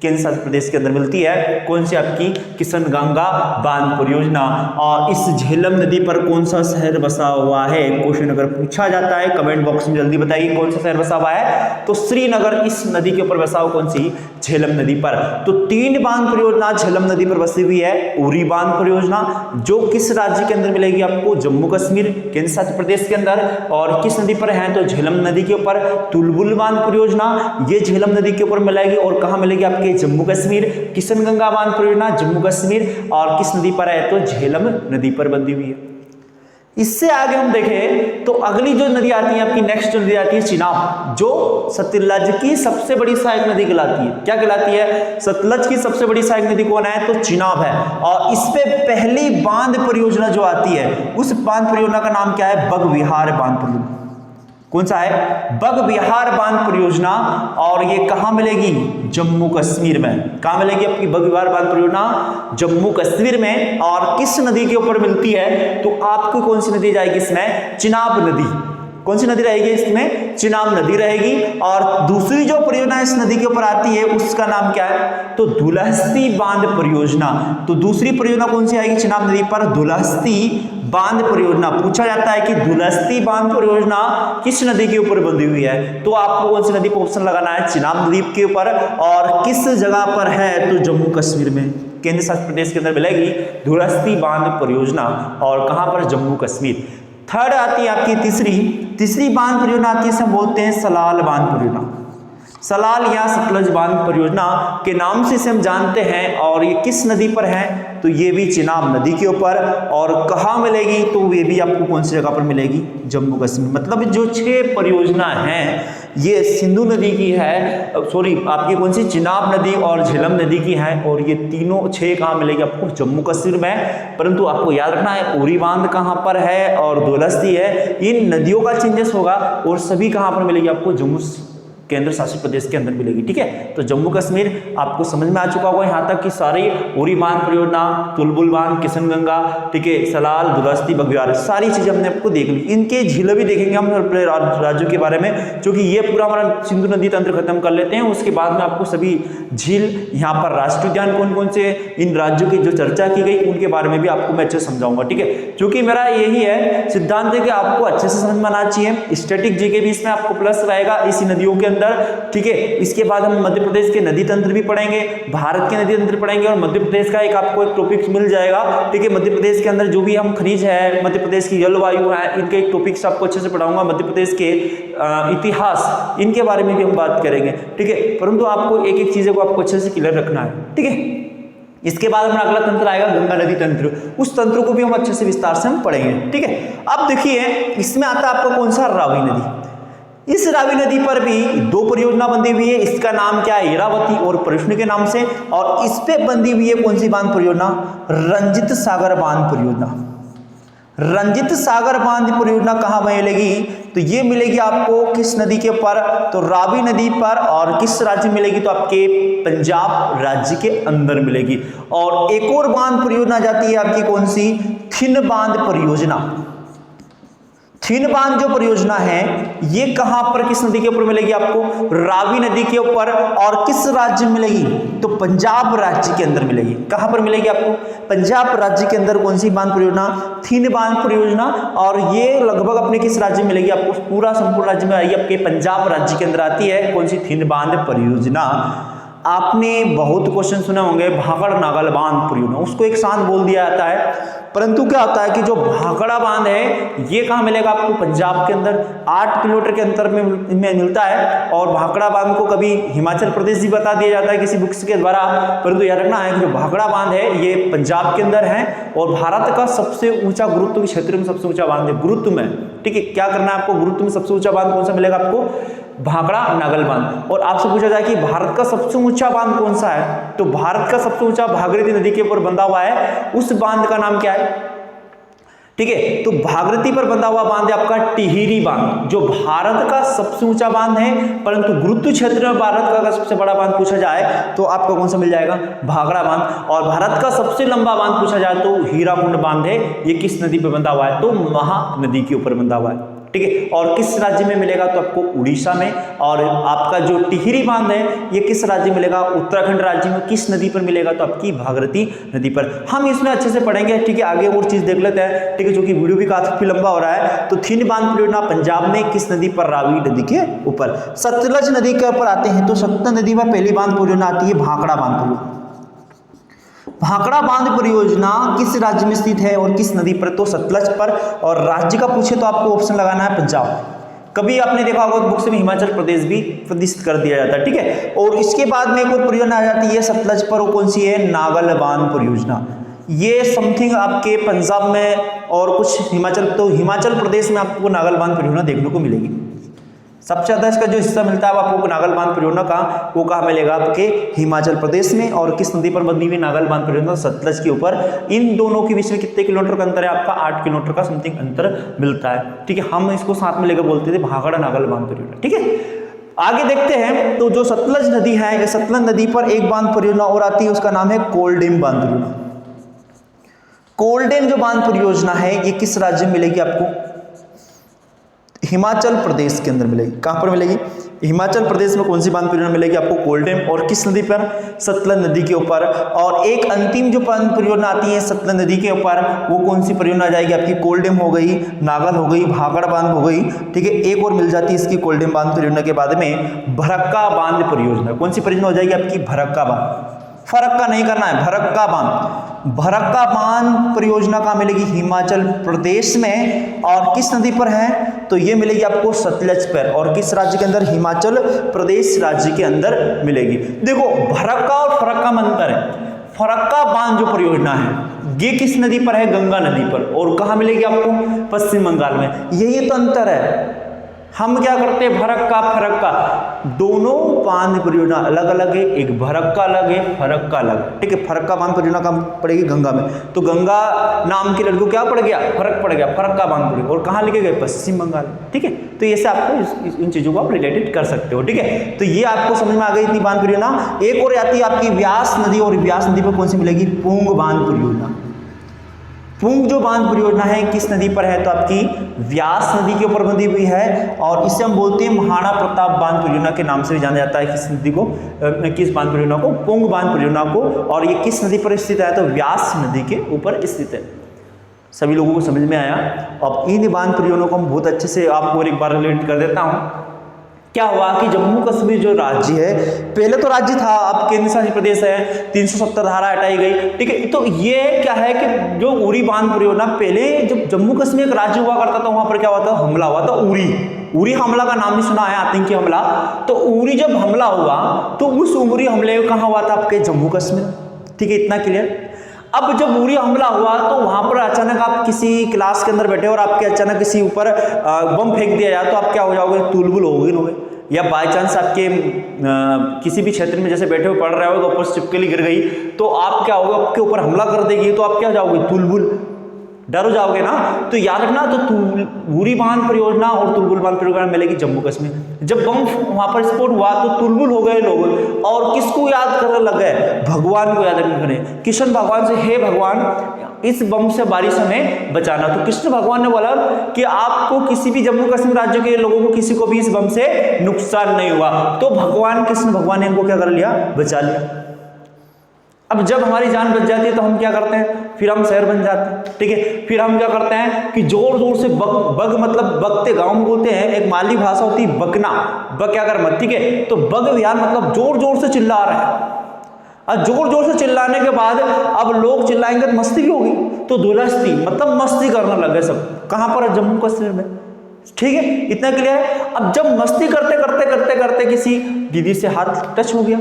केंद्र शासित प्रदेश के अंदर मिलती है। कौन सी? आपकी किशन गंगा बांध परियोजना। और इस झेलम नदी पर कौन सा शहर बसा हुआ है? क्वेश्चन अगर पूछा जाता है कमेंट बॉक्स में जल्दी बताइए कौन सा शहर बसा हुआ है? तो श्रीनगर इस नदी के ऊपर बसा हुआ। कौन सी? झेलम नदी पर। तो 3 बांध परियोजना झेलम नदी पर बसी हुई है। उरी बांध परियोजना जो किस राज्य के अंदर मिलेगी आपको? जम्मू कश्मीर केंद्र शासित प्रदेश के अंदर। और किस नदी पर है? तो झेलम नदी के ऊपर। तुलबुल बांध परियोजना ये झेलम नदी के ऊपर मिलेगी, और कहां मिलेगी? आपके जम्मू कश्मीर। किशन गंगा बांध परियोजना जम्मू कश्मीर, और किस नदी पर है? तो झेलम नदी पर बंधी हुई है। इससे आगे हम देखें तो अगली जो नदी आती है आपकी, नेक्स्ट नदी आती है चिनाब, जो सतलज की सबसे बड़ी सहायक नदी कहलाती है। क्या कहलाती है? सतलज की सबसे बड़ी सहायक नदी कौन है? तो चिनाब है। और इस पे पहली बांध परियोजना जो आती है उस बांध परियोजना का नाम क्या है? बगविहार बांध परियोजना। कौन सा है? बगविहार बांध परियोजना। और ये कहां मिलेगी? जम्मू कश्मीर में। कहां मिलेगी आपकी बगविहार बांध परियोजना? जम्मू कश्मीर में। और किस नदी के ऊपर मिलती है? तो आपको कौन सी नदी जाएगी इसमें? चिनाब नदी। कौन सी नदी रहेगी इसमें? चिनाब नदी रहेगी। और दूसरी जो परियोजना इस नदी के ऊपर आती है उसका नाम क्या है? तो दुलहस्ती बांध परियोजना। तो दूसरी परियोजना कौन सी आएगी चिनाब नदी पर? दुलहस्ती बांध परियोजना। पूछा जाता है कि दुलहस्ती बांध परियोजना किस नदी के ऊपर बंधी हुई है? तो आपको कौन सी नदी पर ऑप्शन लगाना है? चिनाब नदी के ऊपर। और किस जगह पर है? तो जम्मू कश्मीर में केंद्र शासित प्रदेश के अंदर मिलेगी दुलहस्ती बांध परियोजना। और कहां पर? जम्मू कश्मीर। थर्ड आती है आपकी तीसरी बांध परियोजना आती है, इसे बोलते हैं सलाल बांध परियोजना। सलाल या सतलज बांध परियोजना के नाम से इसे हम जानते हैं। और ये किस नदी पर है? तो ये भी चिनाब नदी के ऊपर। और कहाँ मिलेगी? तो ये भी आपको कौन सी जगह पर मिलेगी? जम्मू कश्मीर। मतलब जो 6 परियोजना हैं ये सिंधु नदी की है, सॉरी आपकी कौन सी? चिनाब नदी और झेलम नदी की है। और ये तीनों 6 कहाँ मिलेगी आपको? जम्मू कश्मीर में। परंतु आपको याद रखना है उरी बांध कहाँ पर है और दुलहस्ती है, इन नदियों का चेंजेस होगा। और सभी कहाँ पर मिलेगी आपको? जम्मू केंद्र शासित प्रदेश के अंदर मिलेगी। ठीक है, तो जम्मू कश्मीर आपको समझ में आ चुका होगा यहाँ तक कि सारी उरी बांध परियोजना, तुलबुल बांध, किशन गंगा, ठीक है, सलाल, दुलहस्ती, बगविहार, सारी चीजें हमने आपको देख ली। इनके झीलें भी देखेंगे हम अपने राज्यों के बारे में, क्योंकि ये पूरा हमारा सिंधु नदी तंत्र खत्म कर लेते हैं। उसके बाद में आपको सभी झील, यहाँ पर राष्ट्रीय उद्यान कौन कौन से, इन राज्यों की जो चर्चा की गई उनके बारे में भी आपको मैं अच्छे से समझाऊंगा। ठीक है, क्योंकि मेरा यही है सिद्धांत है कि आपको अच्छे से समझ में आना चाहिए। स्टैटिक जीके भी इसमें आपको प्लस रहेगा इसी नदियों के अंदर। ठीक है, इसके बाद हम मध्य प्रदेश के नदी तंत्र भी पढ़ेंगे, भारत के नदी तंत्र पढ़ेंगे, और मध्य प्रदेश का एक आपको एक टॉपिक मिल जाएगा। ठीक है, मध्य प्रदेश के अंदर जो भी हम खनिज है, मध्य प्रदेश की जलवायु है, इनके एक टॉपिक्स आपको अच्छे से पढ़ाऊंगा। मध्य प्रदेश के इतिहास, इनके बारे में भी हम बात करेंगे। ठीक है, परंतु आपको एक एक चीजों को आपको अच्छे से क्लियर रखना है। ठीक है, इसके बाद हमारा अगला तंत्र आएगा गंगा नदी तंत्र, उस तंत्र को भी हम अच्छे से विस्तार से हम पढ़ेंगे। ठीक है, अब देखिए इसमें आता है आपको कौन सा? रावी नदी। इस रावी नदी पर भी 2 परियोजना बंधी हुई है। इसका नाम क्या है? इरावती और प्रश्न के नाम से। और इस पे बंधी हुई है कौन सी बांध परियोजना? रंजित सागर बांध परियोजना। रंजित सागर बांध परियोजना कहां मिलेगी? तो ये मिलेगी आपको किस नदी के ऊपर? तो रावी नदी पर। और किस राज्य में मिलेगी? तो आपके पंजाब राज्य के अंदर मिलेगी। और एक और बांध परियोजना जाती है आपकी कौन सी? थिन बांध परियोजना। थिन बांध जो परियोजना है ये कहां पर, किस नदी के ऊपर मिलेगी आपको? रावी नदी के ऊपर। और किस राज्य में मिलेगी? तो पंजाब राज्य के अंदर मिलेगी। कहां पर मिलेगी आपको? पंजाब राज्य के अंदर। कौन सी बांध परियोजना? थिन बांध परियोजना। और ये लगभग अपने किस राज्य में मिलेगी आपको? पूरा संपूर्ण राज्य में आएगी, आपके पंजाब राज्य के अंदर आती है। कौन सी? थिन बांध परियोजना। आपने बहुत क्वेश्चन सुने होंगे भाखड़ा नागल बांध परियोजना, उसको एक साथ बोल दिया जाता है, परंतु क्या होता है कि जो भाखड़ा बांध है ये कहाँ मिलेगा आपको, पंजाब के अंदर 8 किलोमीटर के अंतर में मिलता है। और भाखड़ा बांध को कभी हिमाचल प्रदेश भी बता दिया जाता है किसी बुक्स के द्वारा, परंतु याद रखना है कि जो भाखड़ा बांध है ये पंजाब के अंदर है और भारत का सबसे ऊंचा, गुरुत्व के क्षेत्र में सबसे ऊंचा बांध है, गुरुत्व में। ठीक है, क्या करना है आपको, गुरुत्व में सबसे ऊंचा बांध कौन सा मिलेगा आपको, भाखड़ा नागल बांध। और आपसे पूछा जाए कि भारत का सबसे ऊंचा बांध कौन सा है, तो भारत का सबसे ऊंचा भागीरथी नदी के ऊपर बंधा हुआ है, उस बांध का नाम क्या है। ठीक है, तो भागीरथी पर बंधा हुआ बांध है आपका टिहरी बांध, जो भारत का सबसे ऊंचा बांध है, परंतु गुरुत्व क्षेत्र में भारत का सबसे बड़ा बांध पूछा जाए तो आपको कौन सा मिल जाएगा, भाखड़ा बांध। और भारत का सबसे लंबा बांध पूछा जाए तो हीराकुंड बांध है, ये किस नदी पर बंधा हुआ है, तो महानदी के ऊपर बंधा हुआ है। ठीक है, और किस राज्य में मिलेगा, तो आपको उड़ीसा में। और आपका जो टिहरी बांध है ये किस राज्य में मिलेगा, उत्तराखंड राज्य में। किस नदी पर मिलेगा, तो आपकी भागीरथी नदी पर। हम इसमें अच्छे से पढ़ेंगे। ठीक है, आगे और चीज देख लेते हैं। ठीक है, जो कि वीडियो भी काफी लंबा हो रहा है। तो थिन बांध परियोजना पंजाब में किस नदी पर, रावी नदी के ऊपर। सतलज नदी के ऊपर आते हैं तो सतलज नदी पर पहली बांध परियोजना आती है भाखड़ा बांध परियोजना। भाखड़ा बांध परियोजना किस राज्य में स्थित है और किस नदी पर, तो सतलज पर। और राज्य का पूछे तो आपको ऑप्शन लगाना है पंजाब। कभी आपने देखा होगा बुक्स में हिमाचल प्रदेश भी प्रदिष्ट कर दिया जाता है। ठीक है, और इसके बाद में एक और परियोजना आ जाती है सतलज पर, वो कौन सी है, नागल बांध परियोजना। ये समथिंग आपके पंजाब में और कुछ हिमाचल प्रदेश में आपको नागल बांध परियोजना देखने को मिलेगी। सबसे ज्यादा इसका जो हिस्सा मिलता है आपको नागल बांध परियोजना का, वो कहाँ मिलेगा, आपके हिमाचल प्रदेश में। और किस नदी पर बनी हुई नागल बांध परियोजना, सतलज के ऊपर। इन दोनों के बीच में कितने किलोमीटर का अंतर है, आपका 8 किलोमीटर का समथिंग अंतर मिलता है। ठीक है, हम इसको साथ में लेकर बोलते थे भाखड़ा नागल बांध परियोजना। ठीक है, आगे देखते हैं। तो जो सतलज नदी है, सतलज नदी पर एक बांध परियोजना और आती है, उसका नाम है कोलडेम बांध परियोजना। कोलडेम जो बांध परियोजना है ये किस राज्य में मिलेगी आपको, हिमाचल प्रदेश के अंदर मिलेगी। कहां पर मिलेगी, हिमाचल प्रदेश में। कौन सी बांध परियोजना मिलेगी आपको, कोलडेम। और किस नदी पर, सतलज नदी के ऊपर। और एक अंतिम जो बांध परियोजना आती है सतलज नदी के ऊपर, वो कौन सी परियोजना आ जाएगी आपकी, कोलडेम हो गई, नागल हो गई, भाखड़ा बांध हो गई। ठीक है, एक और मिल जाती है इसकी कोलडेम बांध परियोजना के बाद में भरक्का बांध परियोजना। कौन सी परियोजना हो जाएगी आपकी, भरक्का बांध। फरक्का नहीं करना है, भरक्का बांध। भरक्का बांध परियोजना कहाँ मिलेगी, हिमाचल प्रदेश में। और किस नदी पर है, तो ये मिलेगी आपको सतलज पर। और किस राज्य के अंदर, हिमाचल प्रदेश राज्य के अंदर मिलेगी। देखो भरक्का और फरक्का में अंतर है। फरक्का बांध जो परियोजना है ये किस नदी पर है, गंगा नदी पर। और कहाँ मिलेगी आपको, पश्चिम बंगाल में। यही तो अंतर है। हम क्या करते हैं, भरक्का फरक्का, दोनों बांध परियोजना अलग अलग है, एक भरक्का अलग है, फरक्का अलग। ठीक है, फरक्का बांध परियोजना कहाँ पड़ेगी, गंगा में। तो गंगा नाम की लड़की क्या पड़ गया, फर्क पड़ गया, फरक्का बांध पड़ेगा। और कहाँ लिखे गए, पश्चिम बंगाल। ठीक है, तो ऐसे आपको इन चीजों को आप रिलेटेड कर सकते हो। ठीक है, तो ये आपको समझ में आ गई इतनी बांध परियोजना। एक और आती है आपकी व्यास नदी, और व्यास नदी पर कौन सी मिलेगी, पूंग बांध परियोजना। पूंग जो बांध परियोजना है किस नदी पर है, तो आपकी व्यास नदी के ऊपर बंधी हुई है। और इसे हम बोलते हैं महाराणा प्रताप बांध परियोजना के नाम से भी जाना जाता है। किस नदी को, किस बांध परियोजना को, पूंग बांध परियोजना को। और ये किस नदी पर स्थित है, तो व्यास नदी के ऊपर स्थित है। सभी लोगों को समझ में आया। अब इन बांध परियोजनाओं को हम बहुत अच्छे से आपको और एक बार रिलेट कर देता हूँ। क्या हुआ कि जम्मू कश्मीर जो राज्य है, पहले तो राज्य था, अब केंद्र शासित प्रदेश है, 370 धारा हटाई गई। ठीक है, तो ये क्या है कि जो उरी बांध परियोजना, पहले जब जम्मू कश्मीर एक राज्य हुआ करता था वहां पर क्या हुआ था, हमला हुआ था, उरी हमला का नाम भी सुना है, आतंकी हमला। तो उरी जब हमला हुआ तो उस उरी हमले कहाँ हुआ था, आपके जम्मू कश्मीर। ठीक है, इतना क्लियर। अब जब उरी हमला हुआ तो वहां पर अचानक आप किसी क्लास के अंदर बैठे और आपके अचानक किसी ऊपर बम फेंक दिया जाए तो आप क्या हो जाओगे, तुलबुल हो गए। या बाय चांस आपके किसी भी क्षेत्र में जैसे बैठे हुए पढ़ रहे हो तो ऊपर से चिपकली गिर गई तो आप क्या होगा, आपके ऊपर हमला कर देगी तो आप क्या हो जाओगे, तुलबुल, डर हो जाओगे ना। तो याद रखना, तो उरी बांध परियोजना और तुलबुल बांध परियोजना मिलेगी जम्मू कश्मीर। जब बम वहां पर स्फोट हुआ तो तुलबुल हो गए लोग, और किसको याद करने लग गए, भगवान को याद करने। कृष्ण भगवान से, हे भगवान इस बम से बारिश हमें बचाना। तो कृष्ण भगवान ने बोला कि आपको किसी भी जम्मू कश्मीर राज्य के लोगों को किसी को भी इस बम से नुकसान नहीं हुआ। तो भगवान कृष्ण भगवान ने इनको क्या कर लिया, बचा लिया। अब जब हमारी जान बच जाती है तो हम क्या करते हैं, फिर हम शहर बन जाते हैं, ठीक है। फिर हम क्या करते हैं कि जोर जोर से बग मतलब बगते गाँव में बोलते हैं, एक मालवी भाषा होती है बकना, बग क्या कर मत, ठीक है। तो बग यार मतलब जोर जोर से चिल्ला रहे हैं, और जोर जोर से चिल्लाने के बाद अब लोग चिल्लाएंगे तो मस्ती भी होगी, तो दुलस्ती मतलब मस्ती करने लगे सब। कहाँ पर है? जम्मू कश्मीर में, ठीक है। इतना क्लियर है। अब जब मस्ती करते करते करते करते किसी दीदी से हाथ टच हो गया,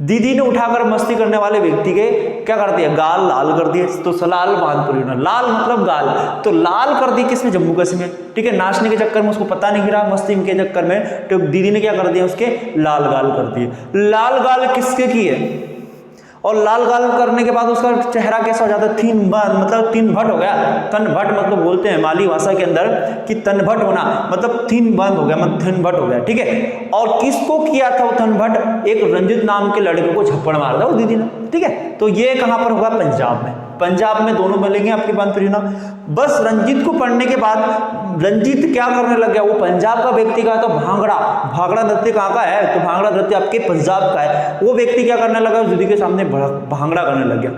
दीदी ने उठाकर मस्ती करने वाले व्यक्ति के क्या कर दिया? गाल लाल कर दिए। तो सलाल बांध परियोजना, लाल मतलब गाल, तो लाल कर दी किसने? जम्मू कश्मीर, ठीक है। नाचने के चक्कर में उसको पता नहीं गिरा, मस्ती के चक्कर में तो दीदी ने क्या कर दिया? उसके लाल गाल कर दिए। लाल गाल किसके की है? और लाल गाल करने के बाद उसका चेहरा कैसा हो जाता है? थीन बन मतलब तीन भट हो गया। तन भट मतलब बोलते हैं माली भाषा के अंदर कि तन भट होना मतलब थीन बंद हो गया, मतलब थन भट हो गया, ठीक है। और किसको किया था वो थन भट? एक रंजित नाम के लड़के को झप्पड़ मार दिया वो दीदी ने, ठीक है। तो ये कहां पर होगा? पंजाब में। पंजाब में दोनों मिलेंगे आपकी बात परियोजना। बस रंजीत को पढ़ने के बाद रंजीत क्या करने लग गया? वो पंजाब का व्यक्ति का, तो भांगड़ा नृत्य कहाँ का है? तो भांगड़ा नृत्य आपके पंजाब का है। वो व्यक्ति क्या करने लगा? दीदी के सामने भांगड़ा करने लग गया।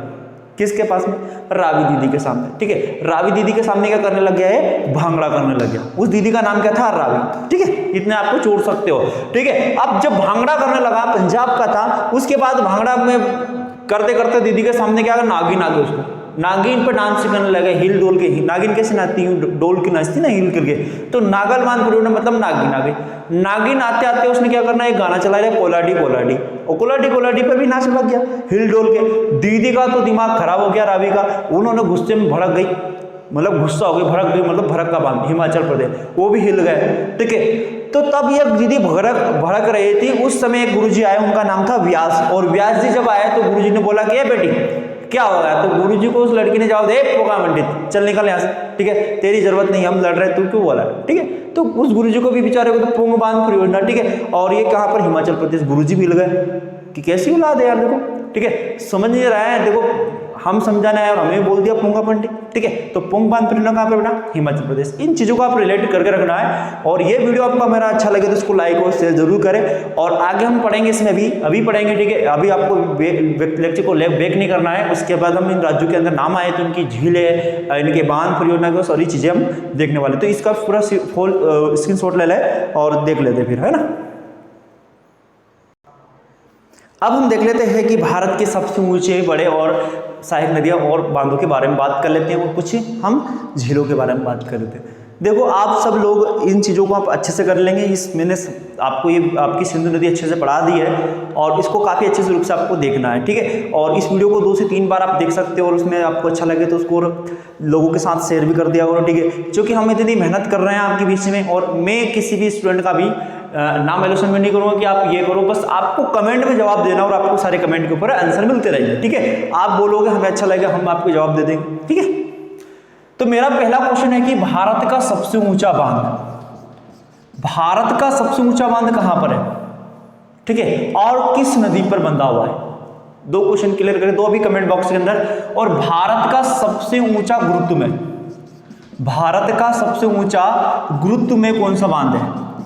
किसके पास में? रावी दीदी के सामने, ठीक है। रावी दीदी के सामने क्या करने लग गया है? भांगड़ा करने लग गया। उस दीदी का नाम क्या था? रावी, ठीक है। इतने आपको छोड़ सकते हो, ठीक है। अब जब भांगड़ा करने लगा, पंजाब का था, उसके बाद भांगड़ा में करते करते दीदी के सामने क्या? नागिन आ गई, उसको नागिन पर डांस करने लगे, हिल डोल के। नागिन कैसे नाचती हूँ? डोल की नाचती ना, हिल करके। तो नागलमान परियोजना मतलब नागिन आ गई। नागिन आते आते उसने क्या करना? एक गाना चला रहा कोलाडी कोलाडी, और कोलाडी कोलाडी पर भी नाच लग गया हिल डोल के। दीदी का तो दिमाग खराब हो गया, रावी का। उन्होंने गुस्से में भड़क गई, मतलब गुस्सा हो गई, भड़क गई मतलब भड़क का बांध, हिमाचल प्रदेश, वो भी हिल गए, ठीक है। तो तब ये दीदी भड़क रही थी। उस समय एक गुरुजी आए, उनका नाम था व्यास। और व्यास जी जब आए तो गुरुजी ने बोला कि बेटी क्या हो गया? तो गुरुजी को उस लड़की ने जवाब दे, पोका मंडित, चल निकल यहाँ से, ठीक है, तेरी जरूरत नहीं, हम लड़ रहे, तू क्यों बोला, ठीक है। तो उस गुरुजी को भी बेचारे को तो पुंग बांध परियोजना, ठीक है। और ये कहाँ पर? हिमाचल प्रदेश। गुरुजी भी हिल गए कि कैसी औलाद है यार, देखो, ठीक है। समझ नहीं रहा है, देखो हम समझाना है और हमें बोल दिया पुंगा पंडित, ठीक है। तो पुंग बांध परियोजना कहाँ पर बेटा? हिमाचल प्रदेश। इन चीज़ों को आप रिलेट करके रखना है। और ये वीडियो आपका मेरा अच्छा लगे तो इसको लाइक और शेयर जरूर करें। और आगे हम पढ़ेंगे इसमें, अभी पढ़ेंगे, ठीक है। अभी आपको लेक्चर को बैक नहीं करना है। उसके बाद हम इन राज्यों के अंदर नाम आए तो इनकी झीलें, इनके बांध परियोजना को सारी चीज़ें हम देखने वाले। तो इसका पूरा स्क्रीनशॉट ले लें और देख लेते फिर, है ना। अब हम देख लेते हैं कि भारत के सबसे ऊंचे, बड़े और सहायक नदियां और बांधों के बारे में बात कर लेते हैं, और कुछ हम झीलों के बारे में बात कर लेते हैं। देखो आप सब लोग इन चीज़ों को आप अच्छे से कर लेंगे। मैंने आपको ये आपकी सिंधु नदी अच्छे से पढ़ा दी है, और इसको काफ़ी अच्छे से रूप से आपको देखना है, ठीक है। और इस वीडियो को 2 से 3 बार आप देख सकते हो, और उसमें आपको अच्छा लगे तो उसको लोगों के साथ शेयर भी कर दिया करो, ठीक है। क्योंकि हम इतनी मेहनत कर रहे हैं आपके बीच में, और मैं किसी भी स्टूडेंट का भी नाम एलोशन में नहीं करूँगा कि आप ये करो, बस आपको कमेंट में जवाब देना, और आपको सारे कमेंट के ऊपर आंसर मिलते रहेंगे, ठीक है। आप बोलोगे हमें अच्छा लगेगा, हम आपको जवाब दे देंगे, ठीक है। तो मेरा पहला क्वेश्चन है कि भारत का सबसे ऊंचा बांध, भारत का सबसे ऊंचा बांध कहां पर है, ठीक है, और किस नदी पर बंधा हुआ है? 2 क्वेश्चन क्लियर करें, 2 अभी कमेंट बॉक्स के अंदर। और भारत का सबसे ऊंचा गुरुत्व में, भारत का सबसे ऊंचा गुरुत्व में कौन सा बांध है?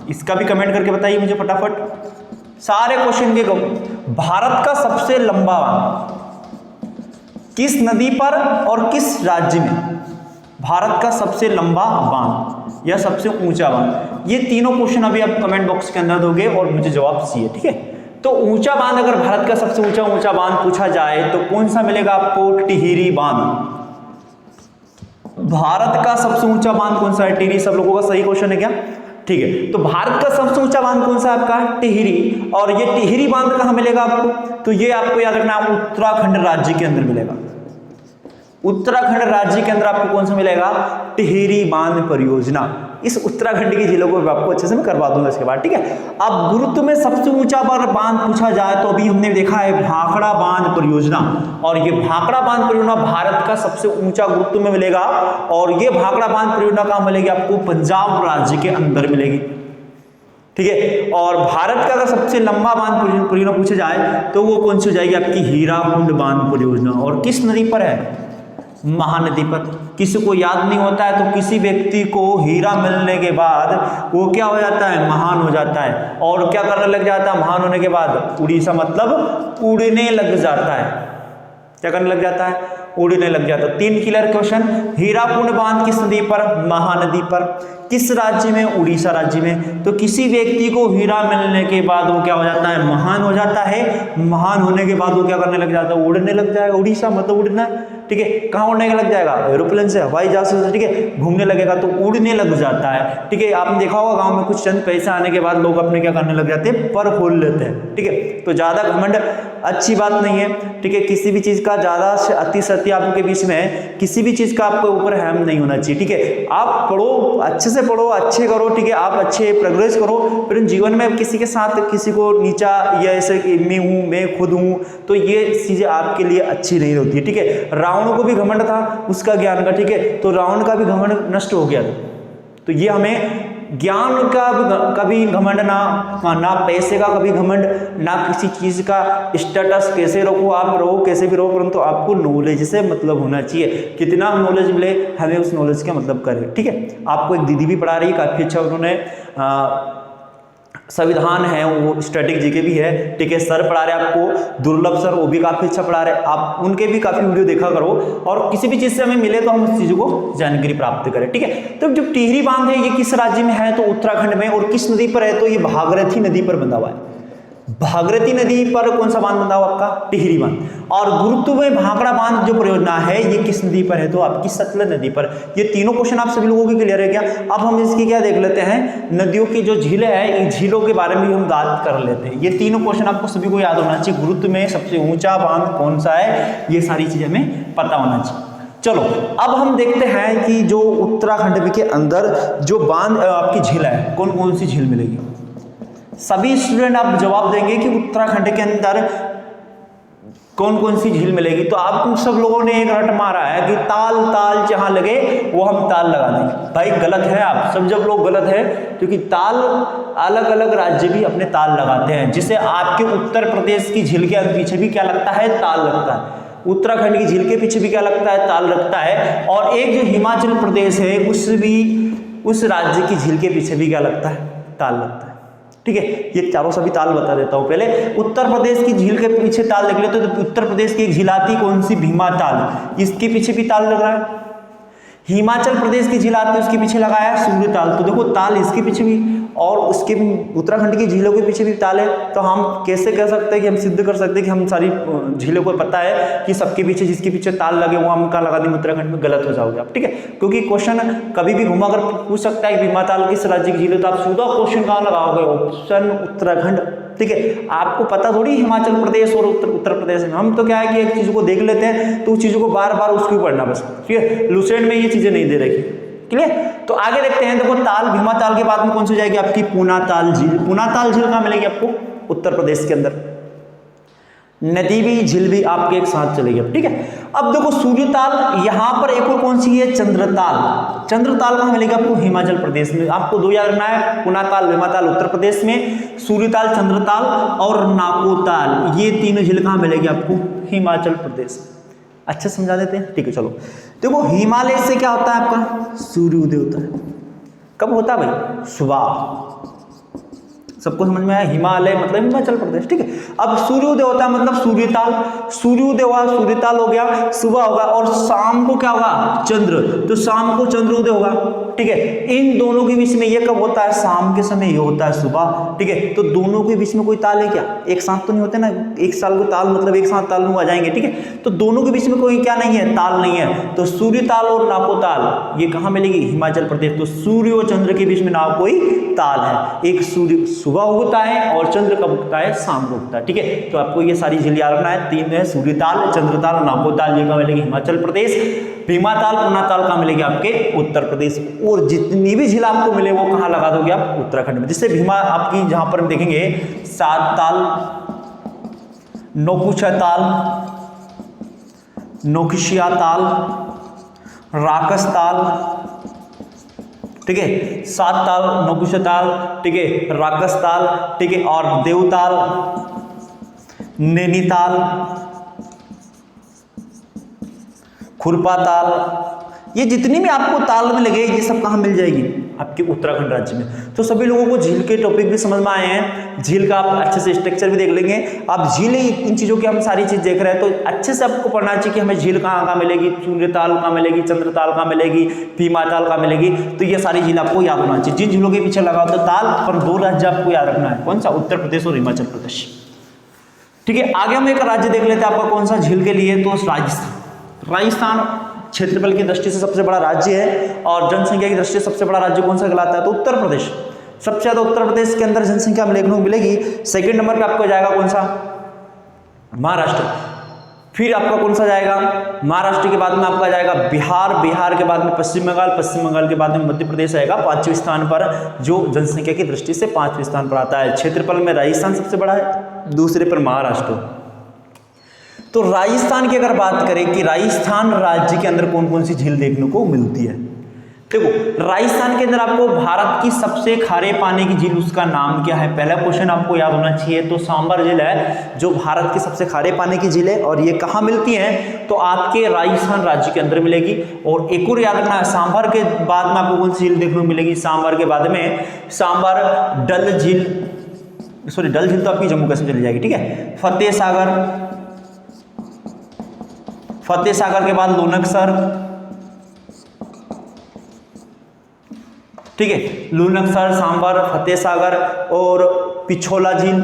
इसका भी कमेंट करके बताइए मुझे फटाफट, सारे क्वेश्चन के। भारत का सबसे लंबा बांध किस नदी पर और किस राज्य में? भारत का सबसे लंबा बांध या सबसे ऊंचा बांध, ये तीनों क्वेश्चन अभी आप कमेंट बॉक्स के अंदर दोगे और मुझे जवाब चाहिए, ठीक है। तो ऊंचा बांध, अगर भारत का सबसे ऊंचा बांध पूछा जाए तो कौन सा मिलेगा आपको? टिहरी बांध। भारत का सबसे ऊंचा बांध कौन सा है? टिहरी। सब लोगों का सही क्वेश्चन है क्या? ठीक है। तो भारत का सबसे ऊंचा बांध कौन सा है आपका? टिहरी। और ये टिहरी बांध कहां मिलेगा आपको? तो ये आपको याद रखना, उत्तराखंड राज्य के अंदर मिलेगा। उत्तराखंड राज्य के अंदर आपको कौन सा मिलेगा? टिहरी बांध परियोजना। इस उत्तराखंड की जिलों को आपको अच्छे से मैं करवा दूंगा इसके बाद, ठीक है। अब गुरुत्व में सबसे ऊंचा बांध पूछा जाए तो अभी हमने देखा है भाखड़ा बांध परियोजना, और ये भाखड़ा बांध परियोजना भारत का सबसे ऊंचा गुरुत्व में मिलेगा। और ये भाखड़ा बांध परियोजना कहां मिलेगी आपको? पंजाब राज्य के अंदर मिलेगी, ठीक है। और भारत का अगर सबसे लंबा बांध परियोजना पूछा जाए तो वो कौन सी हो जाएगी आपकी? हीराकुंड बांध परियोजना। और किस नदी पर है? महानदी पर। किसी को याद नहीं होता है तो किसी व्यक्ति को हीरा मिलने के बाद वो क्या हो जाता है? महान हो जाता है। और क्या करने लग जाता है महान होने के बाद? उड़ीसा मतलब उड़ने लग जाता है। क्या करने लग जाता है? उड़ने लग जाता है। 3 क्लियर क्वेश्चन। हीराकुंड बांध किस नदी पर? महानदी पर। किस राज्य में? उड़ीसा राज्य में। तो किसी व्यक्ति को हीरा मिलने के बाद वो क्या हो जाता है? महान हो जाता है। महान होने के बाद वो क्या करने लग जाता है? उड़ने लग जाएगा। उड़ीसा मतलब उड़ना, ठीक है। कहाँ उड़ने लग जाएगा? एरोप्लेन से, हवाई जहाज से, ठीक है, घूमने लगेगा तो उड़ने लग जाता है, ठीक है। आपने देखा होगा गांव में कुछ चंद पैसे आने के बाद लोग अपने क्या करने लग जाते हैं? पर खोल लेते हैं, ठीक है। तो ज्यादा घमंड अच्छी बात नहीं है, ठीक है। किसी भी चीज का ज्यादा से अति सत्य आपके बीच में है, किसी भी चीज का आपके ऊपर हैम नहीं होना चाहिए, ठीक है। आप पढ़ो, अच्छे से पढ़ो, अच्छे करो, ठीक है। आप अच्छे प्रोग्रेस करो, फिर जीवन में किसी के साथ किसी को नीचा या ऐसे मैं हूँ, मैं खुद हूँ, तो ये चीजें आपके लिए अच्छी नहीं होती है, ठीक है। रावण को भी घमंड था उसका ज्ञान का, ठीक है, तो रावण का भी घमंड नष्ट हो गया। तो ये हमें ज्ञान का कभी घमंड ना पैसे का कभी घमंड, ना किसी चीज का स्टेटस, कैसे रखो आप, रहो कैसे भी रहो, परंतु आपको नॉलेज से मतलब होना चाहिए। कितना नॉलेज मिले हमें उस नॉलेज का मतलब करें, ठीक है। आपको एक दीदी भी पढ़ा रही है, काफी अच्छा उन्होंने संविधान है, वो स्टैटिक जीके भी है, ठीक है। सर पढ़ा रहे आपको, दुर्लभ सर, वो भी काफी अच्छा पढ़ा रहे, आप उनके भी काफी वीडियो देखा करो, और किसी भी चीज से हमें मिले तो हम उस चीजों को जानकारी प्राप्त करें, ठीक है। तो जो टिहरी बांध है ये किस राज्य में है? तो उत्तराखंड में। और किस नदी पर है? तो ये भागीरथी नदी पर बंधा हुआ है। भागीरथी नदी पर कौन सा बांध बंधा हुआ? आपका टिहरी बांध। और गुरुत्व में भाखड़ा बांध जो परियोजना है ये किस नदी पर है? तो आपकी सतलज नदी पर। ये तीनों क्वेश्चन आप सभी लोगों के क्लियर है क्या? अब हम इसकी क्या देख लेते हैं, नदियों की जो झीलें हैं, इन झीलों के बारे में भी हम बात कर लेते हैं। ये तीनों क्वेश्चन आपको सभी को याद होना चाहिए। गुरुत्व में सबसे ऊंचा बांध कौन सा है, ये सारी चीजें हमें पता होना चाहिए। चलो अब हम देखते हैं कि जो उत्तराखंड के अंदर जो बांध आपकी झील है, कौन कौन सी झील मिलेगी। सभी स्टूडेंट आप जवाब देंगे कि उत्तराखंड के अंदर कौन कौन सी झील मिलेगी। तो आप सब लोगों ने एक रट मारा है कि ताल ताल जहां लगे वो हम ताल लगा देंगे। भाई गलत है, आप सब जब लोग गलत है, क्योंकि ताल अलग अलग राज्य भी अपने ताल लगाते हैं। जिसे आपके उत्तर प्रदेश की झील के पीछे भी क्या लगता है? ताल लगता है। उत्तराखंड की झील के पीछे भी क्या लगता है? ताल लगता है। और एक जो हिमाचल प्रदेश है उस राज्य की झील के पीछे भी क्या लगता है? ताल लगता है, ठीक है। ये चारों सभी ताल बता देता हूं। पहले उत्तर प्रदेश की झील के पीछे ताल देख लेते तो उत्तर प्रदेश की एक झील आती कौन सी? भीमा ताल, इसके पीछे भी ताल लग रहा है। हिमाचल प्रदेश की झील आती है उसके पीछे लगाया सूर्य ताल। तो देखो ताल इसके पीछे भी और उसके भी, उत्तराखंड की झीलों के पीछे भी ताल है। तो हम कैसे कह सकते हैं कि हम सिद्ध कर सकते हैं कि हम सारी झीलों को पता है कि सबके पीछे जिसके पीछे ताल लगे वो हम कहाँ लगा देंगे? उत्तराखंड में। गलत हो जाओगे आप, ठीक है। क्योंकि क्वेश्चन कभी भी घुमा कर पूछ सकता है कि भीमा ताल किस राज्य की झील है, तो आप सीधा क्वेश्चन कहाँ लगाओगे? ऑप्शन उत्तराखंड, ठीक है। आपको पता थोड़ी हिमाचल प्रदेश और उत्तर प्रदेश में। हम तो क्या है कि एक चीज को देख लेते हैं तो उस चीजों को बार बार उसको पढ़ना बस, ठीक है। लुसेंट में ये चीजें नहीं दे रखी, क्लियर। तो आगे देखते हैं। देखो ताल, भीमा ताल के बाद में कौन सी जाएगी? आपकी पूना ताल झील। पूना ताल झील कहाँ मिलेगी आपको? उत्तर प्रदेश के अंदर। नदी भी झील भी आपके एक साथ चलेगी, ठीक है। अब देखो सूर्यताल, यहां पर एक और कौन सी है? चंद्रताल। चंद्रताल कहां मिलेगा आपको? हिमाचल प्रदेश में। आपको दो याद रखना है, पुनाताल भीमाताल उत्तर प्रदेश में, सूर्यताल चंद्रताल और नाकोताल, ये तीनों झील कहां मिलेगी आपको? हिमाचल प्रदेश। अच्छा समझा देते हैं, ठीक है। चलो देखो हिमालय से क्या होता है आपका? सूर्योदय होता है। कब होता है भाई? सुबह। सबको समझ में आया? हिमालय मतलब हिमाचल प्रदेश, ठीक है। अब सूर्योदय होता है मतलब सूर्यताल। सूर्योदय हुआ, सूर्यताल हो गया, सुबह होगा, और शाम को क्या होगा? चंद्र। तो शाम को चंद्रोदय होगा, ठीक है। इन दोनों के बीच में ये कब होता है? शाम के समय, ये होता है सुबह, ठीक है। तो दोनों के बीच में कोई ताल है क्या? एक साथ तो नहीं होते ना, एक साल को ताल मतलब एक साथ ताल में आ जाएंगे, ठीक है। तो दोनों के बीच में कोई क्या नहीं है? ताल नहीं है। तो सूर्यताल और नाकोताल ये कहाँ मिलेगी? हिमाचल प्रदेश। तो सूर्य और चंद्र के बीच में ना कोई ताल है। एक सूर्य सुबह उगता है और चंद्र कब उगता है? शाम को उगता है, ठीक है। तो आपको ये सारी झील याद रखना है। तीन है, सूर्यताल, चंद्रताल, नाकोताल, ये कहाँ मिलेगी? हिमाचल प्रदेश। भीमाताल, पुनाताल कहाँ मिलेगी? आपके उत्तर प्रदेश। और जितनी भी झील आपको मिले वो कहाँ लगा दोगे आप? उत्तराखंड में। जिससे भीमा आपकी जहां पर हम देखेंगे सात ताल, नौकुचिया ताल, नौकुचिया ताल, राकस ताल, ठीक है। सात ताल, नौकुचिया ताल, ठीक है, राकस ताल, ठीक है, और देवताल, नैनीताल, खुरपा ताल, ये जितनी भी आपको ताल में लगे ये सब कहाँ मिल जाएगी? आपके उत्तराखंड राज्य में। तो सभी लोगों को झील के टॉपिक भी समझ में आए हैं, झील का आप अच्छे से स्ट्रक्चर भी देख लेंगे। अब झील इन चीज़ों की हम सारी चीज़ देख रहे हैं, तो अच्छे से आपको पढ़ना चाहिए कि हमें झील कहाँ कहाँ मिलेगी, सूर्यताल कहाँ मिलेगी, चंद्रताल कहाँ मिलेगी, भीमाताल कहाँ मिलेगी। तो ये सारी झील आपको याद होना चाहिए। जिन झीलों के पीछे लगा होता ताल, पर 2 राज्य आपको याद रखना है, कौन सा, उत्तर प्रदेश और हिमाचल प्रदेश। ठीक है, आगे हम एक राज्य देख लेते हैं आपका कौन सा झील के लिए, तो राजस्थान। राजस्थान क्षेत्रफल की दृष्टि से सबसे बड़ा राज्य है और जनसंख्या की दृष्टि से सबसे बड़ा राज्य कौन सा कहलाता है, तो उत्तर प्रदेश। सबसे ज्यादा उत्तर प्रदेश के अंदर जनसंख्या देखने को मिलेगी। सेकंड नंबर पे आपको जाएगा कौन सा, महाराष्ट्र। फिर आपका कौन सा जाएगा, महाराष्ट्र के बाद में आपका जाएगा बिहार, बिहार के बाद में पश्चिम बंगाल, पश्चिम बंगाल के बाद में मध्य प्रदेश आएगा 5वें स्थान पर, जो जनसंख्या की दृष्टि से 5वें स्थान पर आता है। क्षेत्रफल में राजस्थान सबसे बड़ा है, दूसरे पर महाराष्ट्र। तो राजस्थान की अगर बात करें कि राजस्थान राज्य के अंदर कौन कौन सी झील देखने को मिलती है, देखो राजस्थान के अंदर आपको भारत की सबसे खारे पानी की झील, उसका नाम क्या है, पहला क्वेश्चन आपको याद होना चाहिए। तो सांबर झील है जो भारत की सबसे खारे पानी की झील है, और ये कहाँ मिलती है, तो आपके राजस्थान राज्य के अंदर मिलेगी। और एक और याद रखना, सांबर के बाद में आपको कौन सी झील देखने को मिलेगी, सांबर के बाद में सांबर डल झील, सॉरी डल झील तो आपकी जम्मू कश्मीर चली जाएगी। ठीक है, फतेह सागर के बाद लोनकसर, ठीक है, लोनकसर, सांबर, फतेह सागर और पिछोला झील।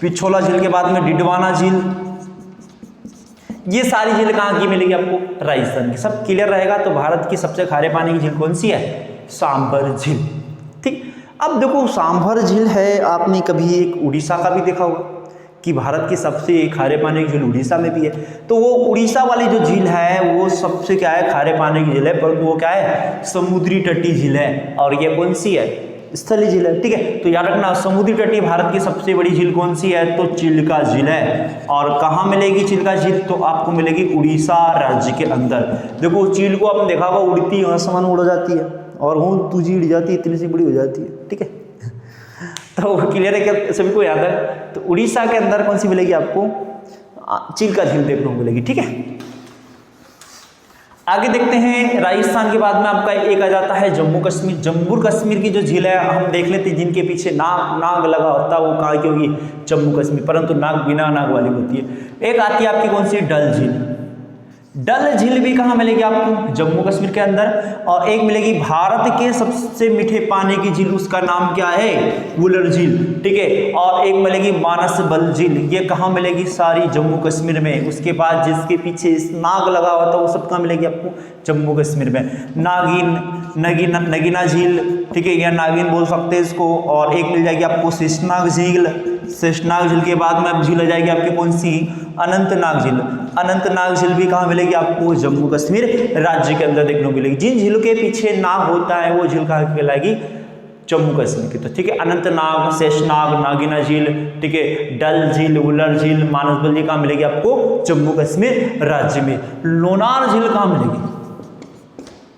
पिछोला झील के बाद में डिडवाना झील। ये सारी झील कहाँ की मिलेगी आपको, राजस्थान की। सब क्लियर रहेगा। तो भारत की सबसे खारे पानी की झील कौन सी है, सांबर झील। ठीक, अब देखो सांबर झील है, आपने कभी एक उड़ीसा का भी देखा होगा कि भारत की सबसे खारे पानी की झील उड़ीसा में भी है। तो वो उड़ीसा वाली जो झील है वो सबसे क्या है, खारे पानी की झील है, परंतु वो क्या है, समुद्री तटीय झील है। और ये कौन सी है, स्थलीय झील है। ठीक है, तो याद रखना समुद्री तटीय भारत की सबसे बड़ी झील कौन सी है, तो चिल्का झील है। और कहाँ मिलेगी चिल्का झील, तो आपको मिलेगी उड़ीसा राज्य के अंदर। देखो चील को आपने देखा होगा, उड़ती है, आसमान उड़ जाती है, और वो तुझी उड़ जाती है, इतनी सी बड़ी हो जाती है। ठीक है, तो क्लियर है क्या, सभी को याद है। तो उड़ीसा के अंदर कौन सी मिलेगी आपको, चिल्का झील देखने को मिलेगी। ठीक है, आगे देखते हैं। राजस्थान के बाद में आपका एक आ जाता है जम्मू कश्मीर। जम्मू कश्मीर की जो झील है हम देख लेते हैं, जिनके पीछे नाग लगा होता है वो कहाँ की होगी, जम्मू कश्मीर, परंतु नाग बिना नाग वाली होती है। एक आती है आपकी कौन सी, डल झील। डल झील भी कहाँ मिलेगी आपको, जम्मू कश्मीर के अंदर। और एक मिलेगी भारत के सबसे मीठे पानी की झील, उसका नाम क्या है, वुलर झील। ठीक है, और एक मिलेगी मानस बल झील, ये कहाँ मिलेगी, सारी जम्मू कश्मीर में। उसके बाद जिसके पीछे नाग लगा हुआ था वो सब कहाँ मिलेगी आपको, जम्मू कश्मीर में। नगीना झील, ठीक है, या नागिन बोल सकते हैं इसको। और एक मिल जाएगी आपको शेषनाग झील। शेषनाग झील के बाद में अब झील आ जाएगी आपकी कौन सी, अनंतनाग झील। अनंतनाग झील भी कहाँ मिलेगी आपको, जम्मू कश्मीर राज्य के अंदर देखने को मिलेगी। जिन झीलों के पीछे नाग होता है वो झील कहाँ कहलाएगी, जम्मू कश्मीर की। तो ठीक है, अनंतनाग, शेषनाग, नागिना झील, ठीक है, डल झील, वुलर झील, मानस बल झील कहाँ मिलेगी आपको, जम्मू कश्मीर राज्य में। लोनार झील कहाँ मिलेगी,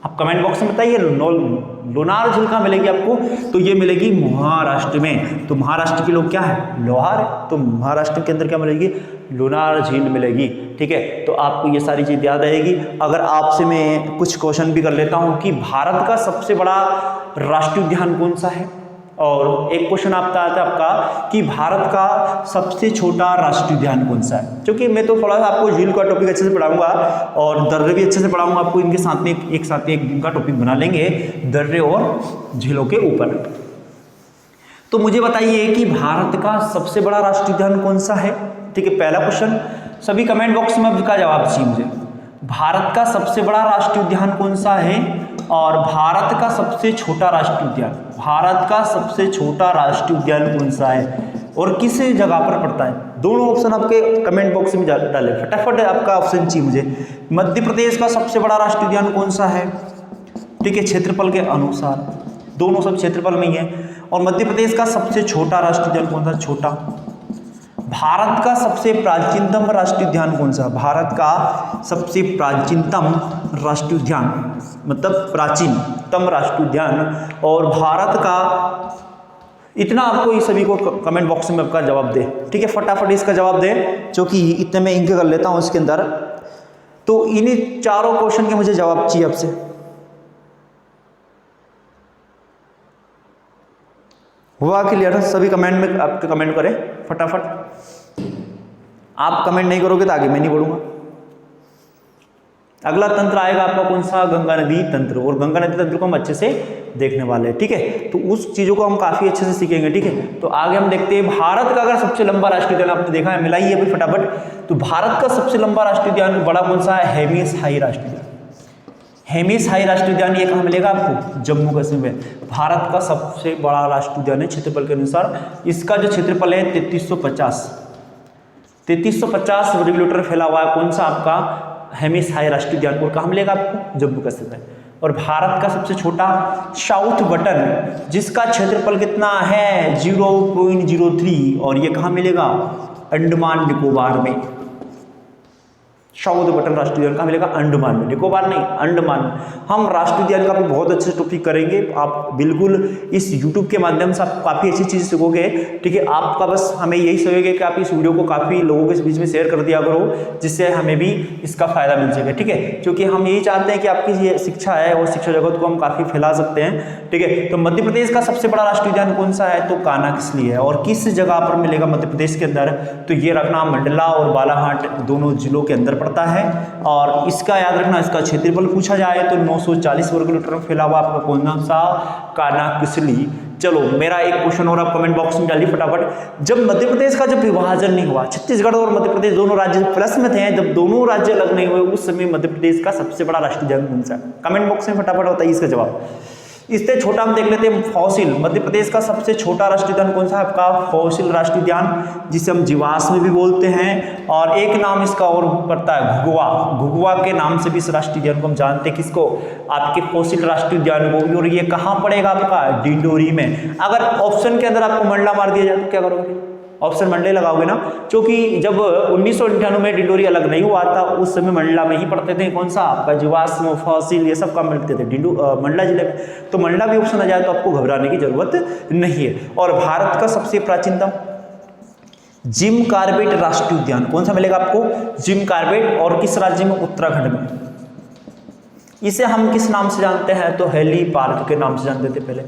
आप कमेंट बॉक्स में बताइए। लोनार झील कहाँ मिलेगी आपको, तो ये मिलेगी महाराष्ट्र में। तो महाराष्ट्र के लोग क्या है, लोहार है, तो महाराष्ट्र के अंदर क्या मिलेगी, लोनार झील मिलेगी। ठीक है, तो आपको ये सारी चीज याद रहेगी। अगर आपसे मैं कुछ क्वेश्चन भी कर लेता हूँ कि भारत का सबसे बड़ा राष्ट्रीय उद्यान कौन सा है, और एक क्वेश्चन आता है आपका कि भारत का सबसे छोटा राष्ट्रीय उद्यान कौन सा है। क्योंकि मैं तो थोड़ा सा आपको झील का टॉपिक अच्छे से पढ़ाऊंगा और दर्रे भी अच्छे से पढ़ाऊंगा आपको, इनके साथ में एक साथ एक दिन का टॉपिक बना लेंगे दर्रे और झीलों के ऊपर। तो मुझे बताइए कि भारत का सबसे बड़ा राष्ट्रीय उद्यान कौन सा है। ठीक है, पहला क्वेश्चन सभी कमेंट बॉक्स में इसका जवाब चाहिए मुझे। भारत का सबसे बड़ा राष्ट्रीय उद्यान कौन सा है और भारत का सबसे छोटा राष्ट्रीय उद्यान, भारत का सबसे छोटा राष्ट्रीय उद्यान कौन सा है और किस जगह पर पड़ता है। दोनों ऑप्शन आपके कमेंट बॉक्स में डालें, फटाफट आपका ऑप्शन चाहिए मुझे। मध्य प्रदेश का सबसे बड़ा राष्ट्रीय उद्यान कौन सा है, ठीक है, क्षेत्रफल के अनुसार, दोनों सब क्षेत्रफल में ही है। और मध्य प्रदेश का सबसे छोटा राष्ट्रीय उद्यान कौन सा, छोटा। भारत का सबसे प्राचीनतम राष्ट्रीय उद्यान कौन सा, भारत का सबसे प्राचीनतम राष्ट्रीय उद्यान मतलब प्राचीनतम राष्ट्रीय उद्यान। और भारत का इतना आपको ये सभी को कमेंट बॉक्स में आपका जवाब दे। ठीक है, फटाफट इसका जवाब दे, क्योंकि इतने मैं इंक कर लेता हूँ इसके अंदर। तो इन्हीं चारों क्वेश्चन के मुझे जवाब चाहिए आपसे। हुआ क्लियर? सभी कमेंट में आपके कमेंट करें फटाफट। आप कमेंट नहीं करोगे तो आगे मैं नहीं बढ़ूंगा। अगला तंत्र आएगा आपका कौन सा? गंगा नदी तंत्र। और गंगा नदी तंत्र को हम अच्छे से देखने वाले हैं, ठीक है। तो उस चीजों को हम काफी अच्छे से सीखेंगे, ठीक है। तो आगे हम देखते हैं भारत का अगर सबसे लंबा राष्ट्रीय उद्यान आपने देखा है, मिलाइए अभी फटाफट। तो भारत का सबसे लंबा राष्ट्रीय उद्यान बड़ा कौन सा है? हेमिस हाई राष्ट्रीय उद्यान। हेमिस हाई राष्ट्रीय उद्यान ये कहाँ मिलेगा आपको? जम्मू कश्मीर में। भारत का सबसे बड़ा राष्ट्रीय उद्यान है क्षेत्रफल के अनुसार। इसका जो क्षेत्रफल है 3350 वर्ग किलोमीटर फैला हुआ है। कौन सा आपका? हेमिस हाई राष्ट्रीय उद्यान। और कहाँ मिलेगा आपको? जम्मू कश्मीर में। और भारत का सबसे छोटा साउथ बटन, जिसका क्षेत्रफल कितना है? 0.03, और ये कहाँ मिलेगा? अंडमान निकोबार में। साउथ बटन राष्ट्रीय उद्यान कहाँ मिलेगा? अंडमान में, निकोबार नहीं, अंडमान में। हम राष्ट्रीय उद्यान का भी बहुत अच्छे टॉपिक करेंगे। आप बिल्कुल इस YouTube के माध्यम से आप काफ़ी अच्छी चीज़ सीखोगे, ठीक है। आपका बस हमें यही चाहिए कि आप इस वीडियो को काफ़ी लोगों के बीच में शेयर कर दिया करो, जिससे हमें भी इसका फायदा मिल सके, ठीक है। क्योंकि हम यही चाहते हैं कि आपकी ये शिक्षा है और शिक्षा जगत को हम काफ़ी फैला सकते हैं, ठीक है। तो मध्य प्रदेश का सबसे बड़ा राष्ट्रीय उद्यान कौन सा है? तो कानाकिसली है। और किस जगह पर मिलेगा मध्य प्रदेश के अंदर? तो ये रखना मंडला और बालाघाट दोनों जिलों के अंदर पड़ता है। और इसका याद रखना, इसका क्षेत्रफल पूछा जाए तो 940 वर्ग किलोमीटर में फैला हुआ आपका कौन सा? कानाकिसली। चलो मेरा एक क्वेश्चन और आप कमेंट बॉक्स में डालिए फटाफट। जब मध्य प्रदेश का जब विभाजन नहीं हुआ, छत्तीसगढ़ और मध्य प्रदेश दोनों राज्य प्लस में थे, जब दोनों राज्य अलग नहीं हुए, उस समय मध्य प्रदेश का सबसे बड़ा राष्ट्रीय उद्यान कौन सा? कमेंट बॉक्स में फटाफट बताइए इसका जवाब। इससे छोटा हम देख लेते हैं फॉसिल। मध्य प्रदेश का सबसे छोटा राष्ट्रीय उद्यान कौन सा है आपका? फॉसिल राष्ट्रीय उद्यान, जिसे हम जीवाश्म भी बोलते हैं। और एक नाम इसका और पड़ता है घुघुआ। घुघुआ के नाम से भी इस राष्ट्रीय उद्यान को हम जानते हैं। किसको? आपके फॉसिल राष्ट्रीय उद्यान को। और ये कहाँ पड़ेगा आपका? डिंडोरी में। अगर ऑप्शन के अंदर आपको मंडला मार दिया जाए तो क्या करोगे? ऑप्शन मंडले लगाओगे ना, क्योंकि जब 1998 में डिंडोरी अलग नहीं हुआ था, उस समय मंडला में ही पढ़ते थे। कौन सा? आपका जीवाश्म, फॉसिल, ये सब काम मिलते थे मंडला जिले में। तो मंडला भी ऑप्शन आ जाए तो आपको घबराने की जरूरत नहीं है। और भारत का सबसे प्राचीनतम जिम कार्बेट राष्ट्रीय उद्यान कौन सा मिलेगा आपको? Jim Corbett. और किस राज्य में? उत्तराखंड में। इसे हम किस नाम से जानते हैं? तो हेली पार्क के नाम से जानते थे पहले।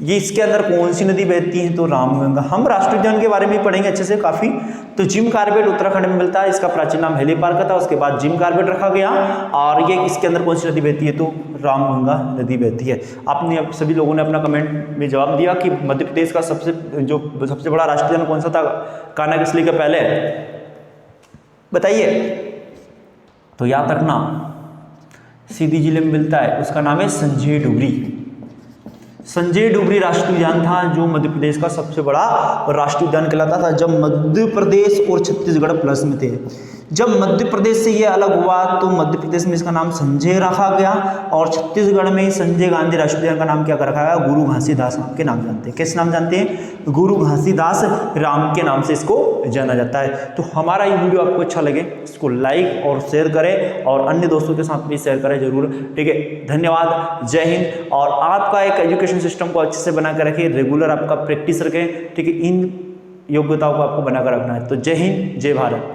ये इसके अंदर कौन सी नदी बहती है? तो रामगंगा। हम राष्ट्रीय उद्यान के बारे में पढ़ेंगे अच्छे से काफी। तो जिम कार्बेट उत्तराखंड में मिलता है। इसका प्राचीन नाम हेली पार्क था, उसके बाद जिम कार्बेट रखा गया। और ये इसके अंदर कौन सी नदी बहती है? तो रामगंगा नदी बहती है। आपने सभी लोगों ने अपना कमेंट में जवाब दिया कि मध्य प्रदेश का सबसे बड़ा राष्ट्रीय उद्यान कौन सा था? कानाकिसली का पहले बताइए। तो याद रखना, सीधी जिले में मिलता है, उसका नाम है संजय डुगरी। संजय डुगरी राष्ट्रीय उद्यान था जो मध्य प्रदेश का सबसे बड़ा राष्ट्रीय उद्यान कहलाता था, जब मध्य प्रदेश और छत्तीसगढ़ प्लस में थे। जब मध्य प्रदेश से ये अलग हुआ तो मध्य प्रदेश में इसका नाम संजय रखा गया, और छत्तीसगढ़ में संजय गांधी राष्ट्रीय उद्यान का नाम क्या रखा गया? गुरु घासीदास राम के नाम जानते हैं। किस नाम जानते हैं? गुरु घासीदास राम के नाम से इसको जाना जाता है। तो हमारा ये वीडियो आपको अच्छा लगे, इसको लाइक और शेयर करें, और अन्य दोस्तों के साथ भी शेयर करें जरूर, ठीक है। धन्यवाद, जय हिंद। और आपका एक एजुकेशन सिस्टम को अच्छे से बना कर रखिए, रेगुलर आपका प्रैक्टिस रखें, ठीक है। इन योग्यताओं को आपको बनाकर रखना है। तो जय हिंद, जय भारत।